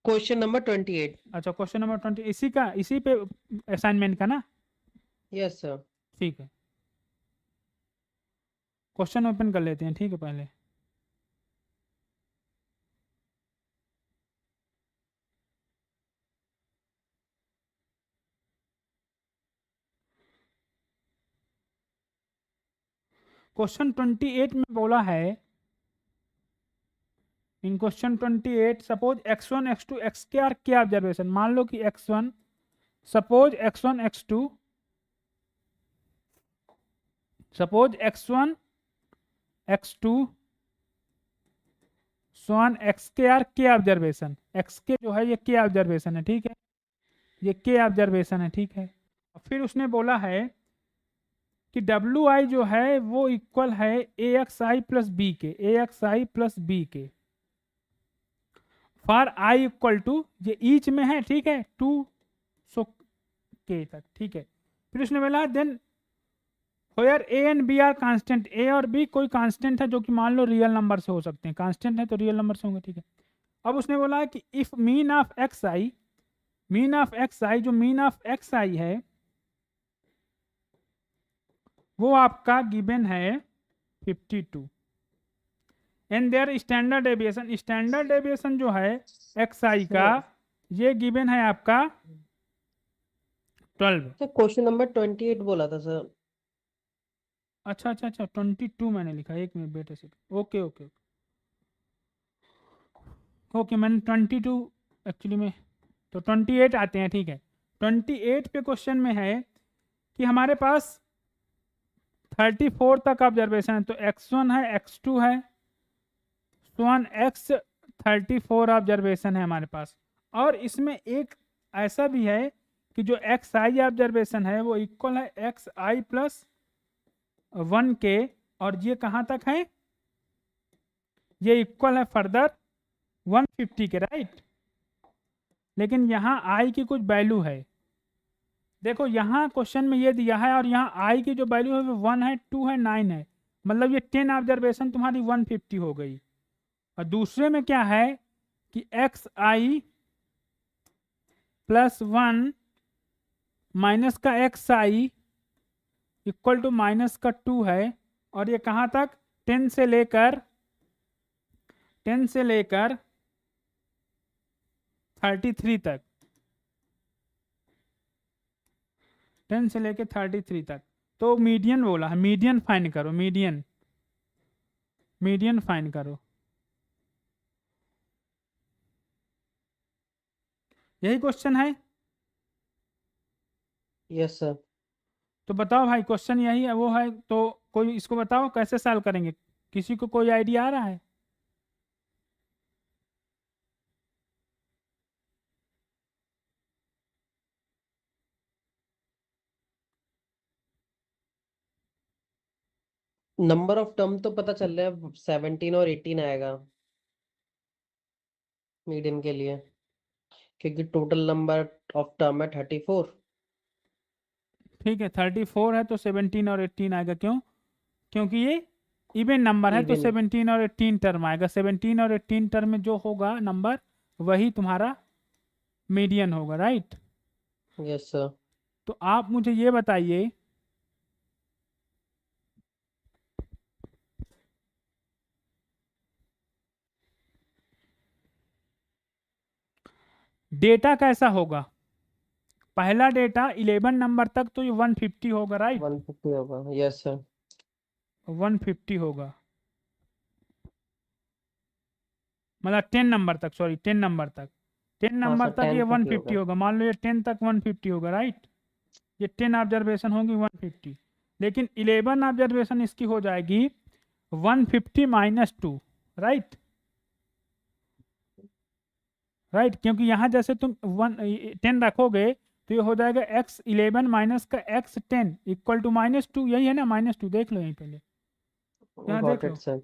[SPEAKER 3] Question number 28।
[SPEAKER 1] अच्छा क्वेश्चन नंबर 20 इसी पे असाइनमेंट का ना,
[SPEAKER 3] यस सर।
[SPEAKER 1] ठीक है, क्वेश्चन ओपन कर लेते हैं, ठीक है। पहले क्वेश्चन 28 में बोला है, in question 28 suppose x1 x2 x k are k observation, मान लो कि x1, suppose x1 x2, suppose x1 x2 स्वान x k are k observation, x के जो है ये के ऑब्जर्वेशन है, ठीक है, ये के ऑब्जर्वेशन है, ठीक है। फिर उसने बोला है कि डब्ल्यू आई जो है वो इक्वल है ए एक्स आई प्लस बी के, ए एक्स आई प्लस बी के, फॉर आई इक्वल टू, ये ईच में है, ठीक है, 2 सो के तक, ठीक है। फिर उसने बोला then where a and b are constant, a और बी कोई कांस्टेंट है जो कि मान लो रियल नंबर से हो सकते हैं, कांस्टेंट है तो रियल नंबर से होंगे, ठीक है। अब उसने बोला कि if mean of x i, mean of x i, जो मीन ऑफ एक्स आई है वो आपका गिवन है 52, and their standard deviation, standard deviation जो है एक्स आई का ये गिवन है आपका 12।
[SPEAKER 3] सर क्वेश्चन नंबर 28 बोला था सर।
[SPEAKER 1] अच्छा 22 मैंने लिखा, एक मिनट बेटे से, ओके ओके ओके, मैंने 22 एक्चुअली में, तो 28 आते हैं, ठीक है। 28 पे क्वेश्चन में है कि हमारे पास 34 तक ऑब्जर्वेशन है, तो x1 है x2 है, स्वान x 34 ऑब्जर्वेशन है हमारे पास, और इसमें एक ऐसा भी है कि जो एक्स आई ऑब्जर्वेशन है वो इक्वल है एक्स आई प्लस 1 के, और ये कहाँ तक है, ये इक्वल है फर्दर 150 के, राइट। लेकिन यहाँ आई की कुछ वैल्यू है। देखो यहाँ क्वेश्चन में ये दिया है और यहाँ आई की जो वैल्यू है वो 1 है, 2 है, 9 है, मतलब ये 10 ऑब्जर्वेशन तुम्हारी 150 हो गई। और दूसरे में क्या है कि एक्स आई प्लस 1 माइनस का X I equal to minus का 2 है, और ये कहाँ तक 10 से लेकर 33 तक, 10 से लेकर 33 तक। तो मीडियन बोला है, मीडियन फाइंड करो, मीडियन फाइंड करो। यही क्वेश्चन है।
[SPEAKER 3] Yes sir.
[SPEAKER 1] तो बताओ भाई, क्वेश्चन यही है वो है, तो कोई इसको बताओ कैसे सॉल्व करेंगे, किसी को कोई आइडिया आ रहा है?
[SPEAKER 3] नंबर ऑफ टर्म तो पता चल रहा है 17 और 18 आएगा मीडियन के लिए, क्योंकि टोटल नंबर ऑफ टर्म है 34।
[SPEAKER 1] ठीक है, 34 है तो 17 और 18 आएगा। क्यों? क्योंकि ये इवन नंबर है तो
[SPEAKER 3] इवन।
[SPEAKER 1] 17 और 18 टर्म आएगा। 17 और 18 टर्म में जो होगा नंबर वही तुम्हारा मीडियन होगा, राइट?
[SPEAKER 3] Yes sir.
[SPEAKER 1] तो आप मुझे ये बताइए, डेटा कैसा होगा? पहला डेटा 11 नंबर तक तो ये 150 होगा, राइट?
[SPEAKER 3] 150 होगा। Yes sir.
[SPEAKER 1] 150 होगा, मतलब 10 नंबर तक, सॉरी 10 नंबर तक, 10
[SPEAKER 3] हाँ
[SPEAKER 1] नंबर
[SPEAKER 3] सर,
[SPEAKER 1] तक ये
[SPEAKER 3] 1030
[SPEAKER 1] 150
[SPEAKER 3] होगा।
[SPEAKER 1] होगा। मान लो ये 10 तक 150 होगा, राइट? ये 10 ऑब्जर्वेशन होगी 150, लेकिन 11 ऑब्जर्वेशन इसकी हो जाएगी 150 माइनस 2, राइट? राइट, क्योंकि यहाँ जैसे तुम 10 रखोगे तो ये हो जाएगा x11 माइनस का x10 इक्वल टू -2, यही है ना? -2 देख लो यहीं पहले, यहाँ
[SPEAKER 3] गॉट
[SPEAKER 1] देख
[SPEAKER 3] इट
[SPEAKER 1] लो,
[SPEAKER 3] सर।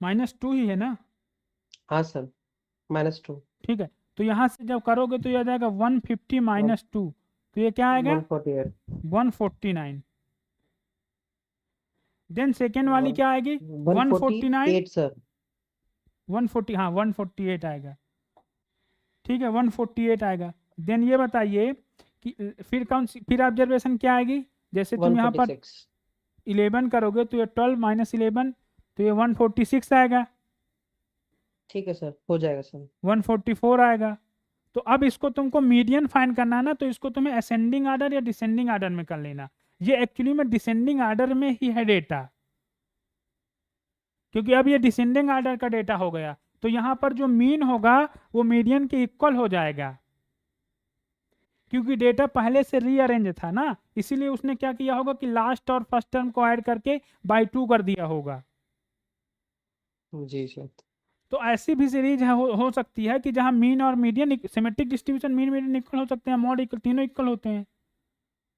[SPEAKER 1] -2 ही है ना?
[SPEAKER 3] हाँ सर, -2।
[SPEAKER 1] ठीक है, तो यहाँ से जब करोगे तो ये आ जाएगा 150 माइनस 2, तो ये क्या आएगा?
[SPEAKER 3] 148।
[SPEAKER 1] 149। देन सेकेंड वाली क्या आएगी? 149,
[SPEAKER 3] 148 सर।
[SPEAKER 1] 140, हाँ 148 आएगा। ठीक है, 148 आएगा। देन ये बताइए कि फिर कौन सी, फिर ऑब्जर्वेशन क्या आएगी? जैसे तुम यहाँ पर
[SPEAKER 3] 146।
[SPEAKER 1] 11 करोगे तो ये 12 माइनस 11, तो ये 146 आएगा,
[SPEAKER 3] ठीक है सर, हो जाएगा सर।
[SPEAKER 1] 144 आएगा। तो अब इसको तुमको मीडियन फाइंड करना है ना, तो इसको तुम्हें असेंडिंग ऑर्डर या डिसेंडिंग ऑर्डर में कर लेना। ये एक्चुअली में डिसेंडिंग ऑर्डर में ही है डेटा, क्योंकि अब ये डिसेंडिंग ऑर्डर का डेटा हो गया, तो यहाँ पर जो मीन होगा वो मीडियन के इक्वल हो जाएगा, क्योंकि डेटा पहले से रीअरेंज था ना, इसीलिए उसने क्या किया होगा कि लास्ट और फर्स्ट टर्म को ऐड करके बाई 2 कर दिया होगा।
[SPEAKER 3] जी सर।
[SPEAKER 1] तो ऐसी भी सीरीज हो सकती है कि जहां मीन और median symmetric distribution, mean median equal हो सकते हैं, मॉड इक्वल, तीनों इक्वल होते हैं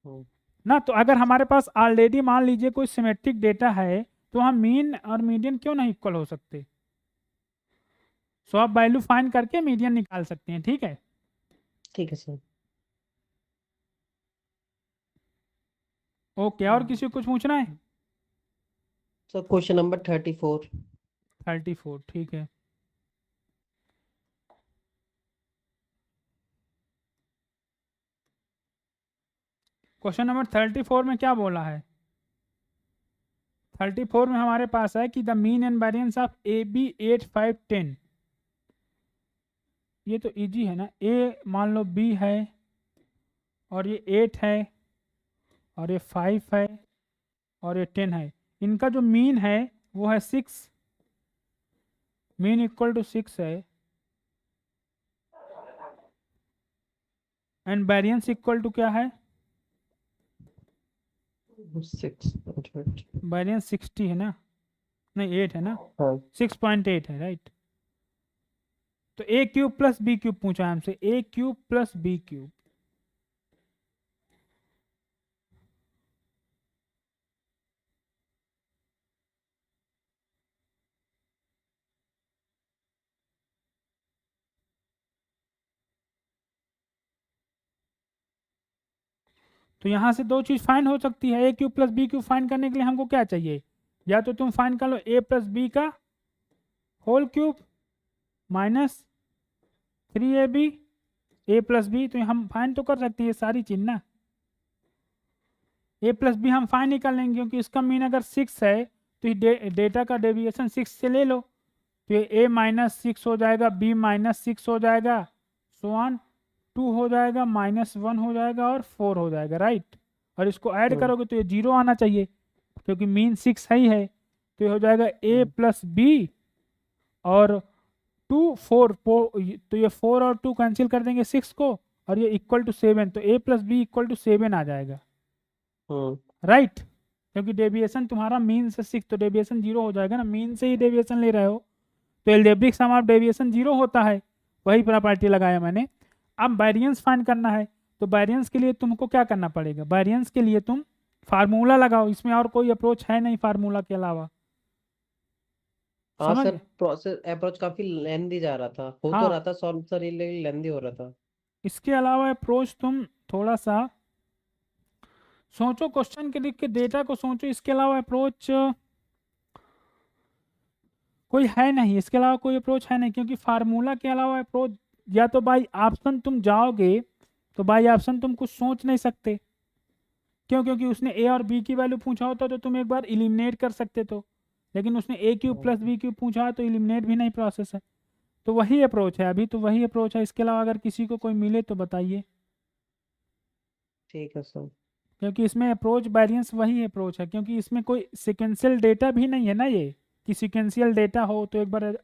[SPEAKER 3] हम्म,
[SPEAKER 1] ना। तो अगर हमारे पास ऑलरेडी मान लीजिए कोई सिमेट्रिक डेटा है, तो हम मीन और मीडियन क्यों नहीं इक्वल हो सकते? सो आप वैल्यू फाइंड करके मीडियन निकाल सकते हैं, ठीक है?
[SPEAKER 3] ठीक है सर।
[SPEAKER 1] ओके, और किसी को कुछ पूछना है?
[SPEAKER 3] Sir question number 34।
[SPEAKER 1] 34, ठीक है। क्वेश्चन नंबर 34 में क्या बोला है? 34 में हमारे पास है कि the mean and variance of A B 8 5 10। ये तो इजी है ना, ए मान लो बी है, और ये 8 है, और ये 5 है, और ये 10 है। इनका जो मीन है वो है 6, मीन इक्वल टू 6 है, एंड वेरिएंस इक्वल टू क्या है?
[SPEAKER 3] 6।
[SPEAKER 1] वेरिएंस 60 है ना? नहीं 8 है ना?
[SPEAKER 3] हाँ
[SPEAKER 1] 6.8 है, राइट? तो a cube plus b cube पूछा है हमसे, a cube plus b cube. तो यहाँ से दो चीज़ फाइंड हो सकती है, a cube plus b cube find करने के लिए हमको क्या चाहिए, या तो तुम फाइंड कर लो ए प्लस बी का होल क्यूब माइनस 3ab ए प्लस बी, तो हम फाइंड तो कर सकते हैं ये सारी चीज ना, ए प्लस बी हम फाइंड नहीं कर लेंगे क्योंकि इसका मीन अगर 6 है तो ये डेटा का डेविएशन 6 से ले लो, तो ये a माइनस 6 हो जाएगा, b माइनस 6 हो जाएगा, सो ऑन 2 हो जाएगा, -1 हो जाएगा और 4 हो जाएगा, राइट। और इसको ऐड करोगे तो ये 0 आना चाहिए क्योंकि मीन 6 है ही है, तो ये हो जाएगा a प्लस बी और 2 4 तो ये 4 और 2 कैंसिल कर देंगे 6 को, और ये इक्वल टू 7, तो a plus B equal to 7 आ जाएगा, राइट। क्योंकि डेविएशन तुम्हारा मीन से 6, तो डेविएशन 0 हो जाएगा ना, मीन से ही डेविएशन ले रहे हो, तो एल्जेब्रिक सम ऑफ डेविएशन 0 होता है, वही प्रॉपर्टी लगाया मैंने। अब वेरिएंस फाइंड करना है, तो वेरिएंस के लिए तुमको क्या करना पड़ेगा, वेरिएंस के लिए तुम फार्मूला लगाओ, इसमें और कोई अप्रोच है नहीं फार्मूला के अलावा।
[SPEAKER 3] हाँ
[SPEAKER 1] समझ
[SPEAKER 3] सर,
[SPEAKER 1] गए?
[SPEAKER 3] प्रोसेस अप्रोच काफी लेंदी जा रहा था, हो तो
[SPEAKER 1] हाँ।
[SPEAKER 3] रहा था सॉल्व सर, लेकिन लेंदी हो रहा था।
[SPEAKER 1] इसके अलावा अप्रोच तुम थोड़ा सा सोचो, क्वेश्चन के लिख के डेटा को सोचो, इसके अलावा अप्रोच कोई है नहीं, इसके अलावा कोई अप्रोच है नहीं, क्योंकि फार्मूला के अलावा अप्रोच या तो बाई ऑप्शन तुम जाओगे, तो बाई ऑप्शन तुम कुछ सोच नहीं सकते, क्यों, क्योंकि उसने ए और बी की वैल्यू पूछा होता तो तुम एक बार इलिमिनेट कर सकते तो, लेकिन उसने ए क्यूब प्लस बी क्यूब पूछा तो इलिमिनेट भी नहीं प्रोसेस है, तो वही अप्रोच है, अभी तो वही अप्रोच है। इसके अलावा अगर किसी को कोई मिले तो बताइए,
[SPEAKER 3] ठीक है सर।
[SPEAKER 1] क्योंकि इसमें अप्रोच वेरिएंस वही अप्रोच है, क्योंकि इसमें कोई सिक्वेंशियल डेटा भी नहीं है ना, ये कि सिक्वेंशियल डेटा हो तो एक बार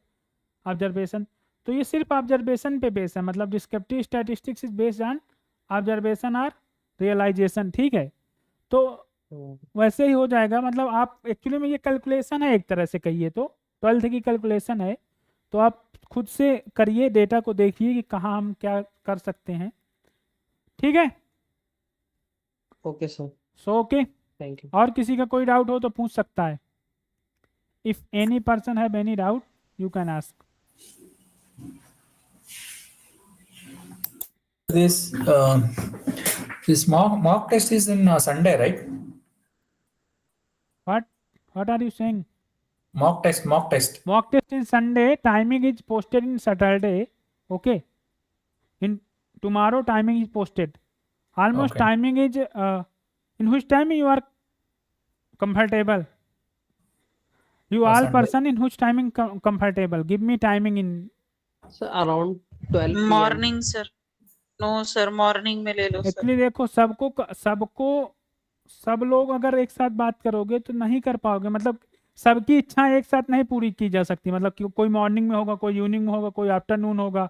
[SPEAKER 1] ऑब्जर्वेशन, तो ये सिर्फ ऑब्जर्वेशन पे बेस है, मतलब descriptive statistics is based on observation और रियलाइजेशन, ठीक है। तो वैसे ही हो जाएगा, मतलब आप एक्चुअली में ये कैलकुलेशन है एक तरह से कहिए तो 12th की कैलकुलेशन है, तो आप खुद से करिए, डेटा को देखिए कि कहाँ हम क्या कर सकते हैं, ठीक है।
[SPEAKER 3] Okay sir,
[SPEAKER 1] so okay,
[SPEAKER 3] thank you.
[SPEAKER 1] और किसी का कोई डाउट हो तो पूछ सकता है, if any person have any doubt you can ask.
[SPEAKER 8] This this mock test is in Sunday, right?
[SPEAKER 1] What are you saying?
[SPEAKER 8] Mock test.
[SPEAKER 1] Mock test is Sunday, timing is posted in Saturday, okay. In tomorrow timing is posted. Almost
[SPEAKER 8] Okay.
[SPEAKER 1] timing is in which time you are comfortable? You all
[SPEAKER 8] Sunday.
[SPEAKER 1] person in which timing comfortable? Give me timing in
[SPEAKER 3] sir around 12 PM।
[SPEAKER 4] Morning sir, no sir morning में ले लो sir.
[SPEAKER 1] Actually देखो, सब लोग अगर एक साथ बात करोगे तो नहीं कर पाओगे, मतलब सबकी इच्छा एक साथ नहीं पूरी की जा सकती, मतलब कि कोई मॉर्निंग में होगा, कोई इवनिंग में होगा, कोई आफ्टरनून होगा,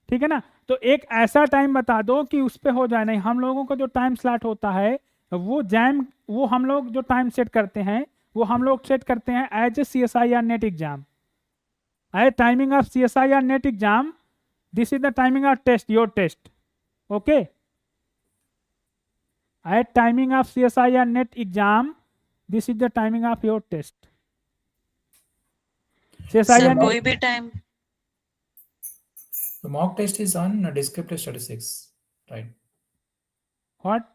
[SPEAKER 1] ठीक है ना। तो एक ऐसा टाइम बता दो कि उस पे हो जाए, नहीं हम लोगों का जो टाइम स्लॉट होता है वो हम लोग जो टाइम सेट करते हैं वो हम लोग सेट करते हैं as a CSIR NET exam, as timing of CSIR NET exam, this is the timing of test, your test, okay. At timing of CSIR NET exam, this is the timing of your test.
[SPEAKER 4] Sir
[SPEAKER 1] CSIR
[SPEAKER 4] कोई भी time,
[SPEAKER 8] The mock test is on descriptive statistics, right?
[SPEAKER 1] what?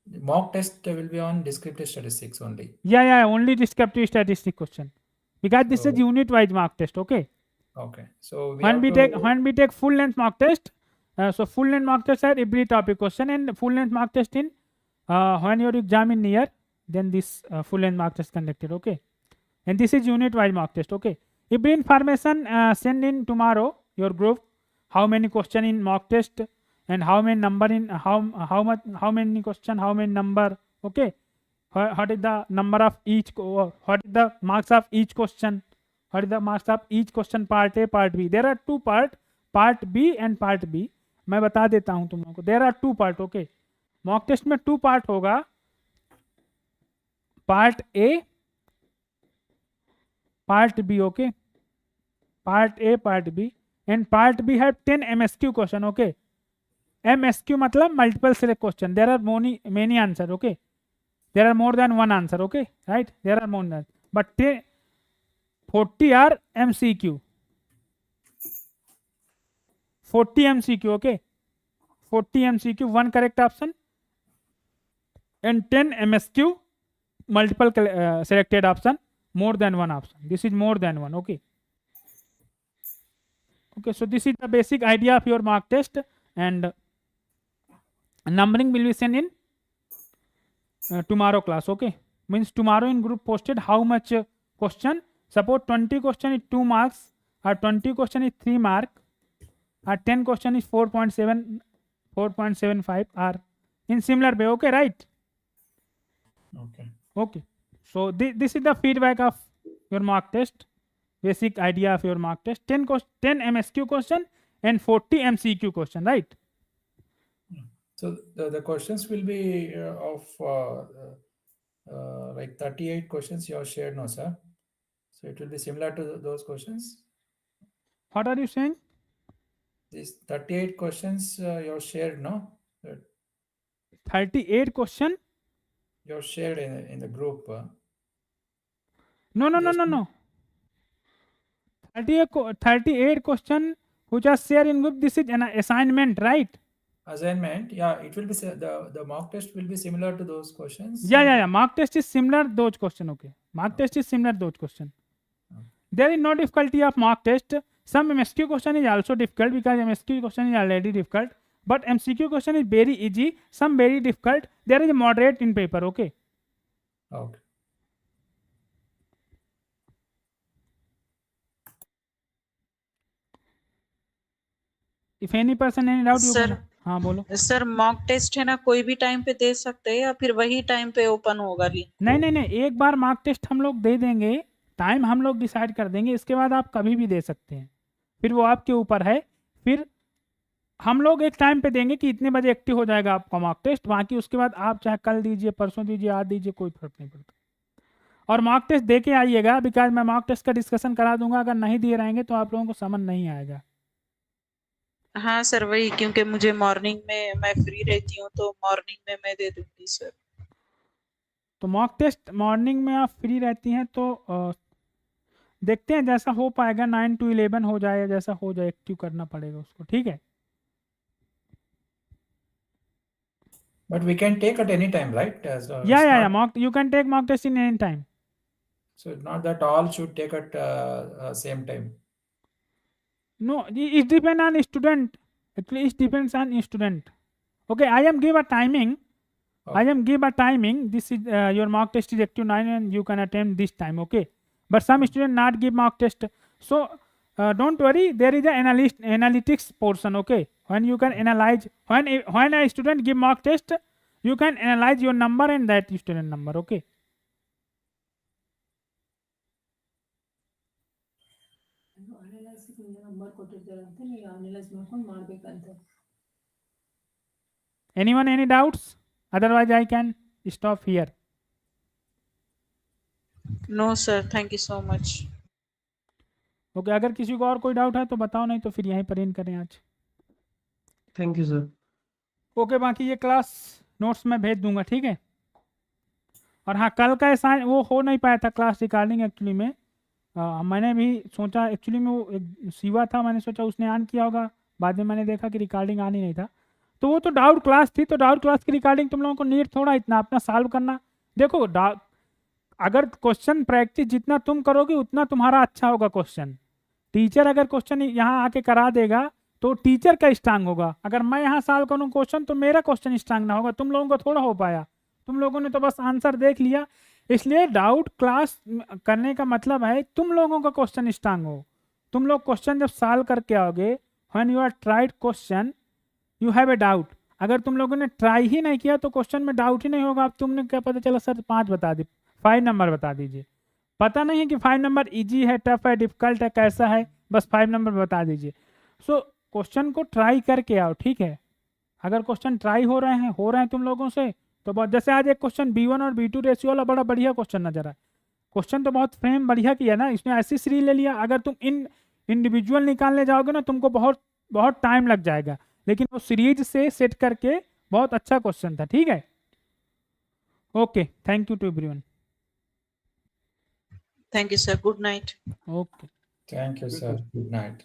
[SPEAKER 8] The mock test will be on descriptive statistics only.
[SPEAKER 1] Yeah, only descriptive statistic question, because this is
[SPEAKER 8] So-
[SPEAKER 1] unit wise mock test, okay.
[SPEAKER 8] Okay. So
[SPEAKER 1] When we take full length mock test, so full length mock test are every topic question, and full length mock test in when your exam in near, then this full length mock test conducted, okay. And this is unit wise mock test, okay. Every information send in tomorrow your group, how many question in mock test and how many number in how many question, how many number, okay. What is the number of each, what is the marks of each question, what is the marks of each question, part A, part B. There are two part B and part B. मैं बता देता हूं तुम लोगों को, there are two part, okay. Mock test में 2 part होगा, part A, part B, okay. Part A, part B, and part B have 10 MSQ question, okay. MSQ मतलब multiple select question. There are many answer, okay. There are more than one answer, okay, right. There are more than, but 40 are MCQ. 40 MCQ, okay. 40 MCQ, one correct option and 10 MSQ, multiple selected option, more than one option. This is more than one. Okay. Okay, so this is the basic idea of your mock test, and numbering will be sent in tomorrow class. Okay, means tomorrow in group posted how much question. Suppose 20 question is 2 marks, or 20 question is 3 mark, or 10 question is 4.7, 4.75, or in similar way. Okay, right?
[SPEAKER 8] Okay.
[SPEAKER 1] Okay, so this is the feedback of your mock test, basic idea of your mock test. 10 MSQ question and 40 MCQ question, right?
[SPEAKER 8] So the questions will be of like 38 questions you have shared, no, sir? So it will be similar to those questions?
[SPEAKER 1] What are you saying?
[SPEAKER 8] These 38 questions you have shared, no? That
[SPEAKER 1] 38 question?
[SPEAKER 8] you have shared in the group.
[SPEAKER 1] No.
[SPEAKER 8] Just
[SPEAKER 1] 38 question which are shared in group. This is an assignment, right?
[SPEAKER 8] assignment, yeah, it will be the mock test will be similar to those questions.
[SPEAKER 1] Yeah. Mock test is similar those question. Okay, mock test is similar those question. There is no difficulty of mock test. Some MSQ question is also difficult because MSQ question is already difficult. But MCQ question is very easy. Some very difficult. There is a moderate in paper. Okay.
[SPEAKER 8] Okay.
[SPEAKER 1] If any person any doubt, you
[SPEAKER 4] Sir.
[SPEAKER 1] can. हाँ बोलो.
[SPEAKER 4] Sir mock test है ना, कोई भी time पे दे सकते हैं या फिर वही टाइम पे ओपन होगा लिंक?
[SPEAKER 1] नहीं, एक बार मार्क टेस्ट हम लोग दे देंगे, टाइम हम लोग डिसाइड कर देंगे, इसके बाद आप कभी भी दे सकते हैं, फिर वो आपके ऊपर है। फिर हम लोग एक टाइम पे देंगे कि इतने बजे एक्टिव हो जाएगा आपका मार्क टेस्ट, बाकी उसके बाद आप चाहे कल दीजिए, परसों दीजिए, आज दीजिए, कोई फर्क नहीं पड़ता। और मार्क टेस्ट दे के आइएगा, बिकॉज मैं मार्क टेस्ट का डिस्कशन करा दूंगा, अगर नहीं दिए रहेंगे तो आप लोगों को समझ नहीं आएगा।
[SPEAKER 4] हाँ सर वही, क्योंकि मुझे मॉर्निंग में मैं फ्री रहती हूँ तो मॉर्निंग में मैं दे दूंगी सर।
[SPEAKER 1] तो मॉक टेस्ट मॉर्निंग में आप फ्री रहती हैं तो देखते हैं जैसा हो पाएगा, 9 to 11 हो जाए, जैसा हो जाए एक्टिव करना पड़ेगा उसको, ठीक है।
[SPEAKER 8] But we can take at any time, right?
[SPEAKER 1] Yeah. Mock, you can take mock test in any time.
[SPEAKER 8] So it's not that all should take at same time.
[SPEAKER 1] No, it depends on student. Actually, it depends on student. Okay, I am give a timing.
[SPEAKER 8] Okay.
[SPEAKER 1] I am give a timing. This is your mock test is active 9 and you can attempt this time. Okay, but some student not give mock test. So don't worry. There is a analytics portion. Okay, when you can analyze when a student give mock test, you can analyze your number and that student number. Okay. Anyone any doubts? Otherwise I can stop here.
[SPEAKER 4] No sir, thank you so much.
[SPEAKER 1] Okay, अगर किसी को और कोई doubt है तो बताओ, नहीं तो फिर यहीं पर एंड करें आज।
[SPEAKER 3] Thank you sir.
[SPEAKER 1] ओके, बाकी ये क्लास नोट्स में भेज दूंगा, ठीक है। और हाँ, कल का असाइन वो हो नहीं पाया था क्लास रिकॉर्डिंग एक्चुअली में। मैंने भी सोचा, एक्चुअली में वो एक शिवा था, मैंने सोचा उसने ऑन किया होगा, बाद में मैंने देखा कि रिकॉर्डिंग ऑन ही नहीं था। तो वो तो डाउट क्लास थी, तो डाउट क्लास की रिकॉर्डिंग तुम लोगों को नीड थोड़ा इतना अपना सॉल्व करना। देखो अगर क्वेश्चन प्रैक्टिस जितना तुम करोगे उतना तुम्हारा अच्छा होगा क्वेश्चन। टीचर अगर क्वेश्चन यहाँ आके करा देगा तो टीचर का स्ट्रांग होगा। अगर मैं यहाँ सॉल्व करूँ क्वेश्चन तो मेरा क्वेश्चन स्ट्रांग ना होगा, तुम लोगों को थोड़ा हो पाया। तुम लोगों ने तो बस आंसर देख लिया। इसलिए डाउट क्लास करने का मतलब है तुम लोगों का क्वेश्चन स्ट्रांग हो। तुम लोग क्वेश्चन जब सॉल्व करके आओगे, when you are tried question you have a doubt. अगर तुम लोगों ने ट्राई ही नहीं किया तो क्वेश्चन में डाउट ही नहीं होगा। अब तुमने क्या पता चला सर 5 बता दी, 5 नंबर बता दीजिए। पता नहीं है कि 5 नंबर इजी है, टफ है, डिफिकल्ट है, कैसा है, बस 5 नंबर बता दीजिए। सो क्वेश्चन को ट्राई करके आओ, ठीक है। अगर क्वेश्चन ट्राई हो रहे हैं तुम लोगों से तो बहुत, जैसे आज एक क्वेश्चन B1 और B2 रेशियो वाला बड़ा बढ़िया क्वेश्चन नजर आया। क्वेश्चन तो बहुत फ्रेम बढ़िया किया ना, इसमें ऐसी सीरीज ले लिया। अगर तुम इंडिविजुअल निकालने जाओगे ना तुमको बहुत टाइम लग जाएगा, लेकिन वो सीरीज से सेट करके बहुत अच्छा क्वेश्चन था, ठीक है। Okay, thank you to everyone.
[SPEAKER 4] Thank you sir, good night.
[SPEAKER 1] Okay,
[SPEAKER 8] Thank you, sir. Good night.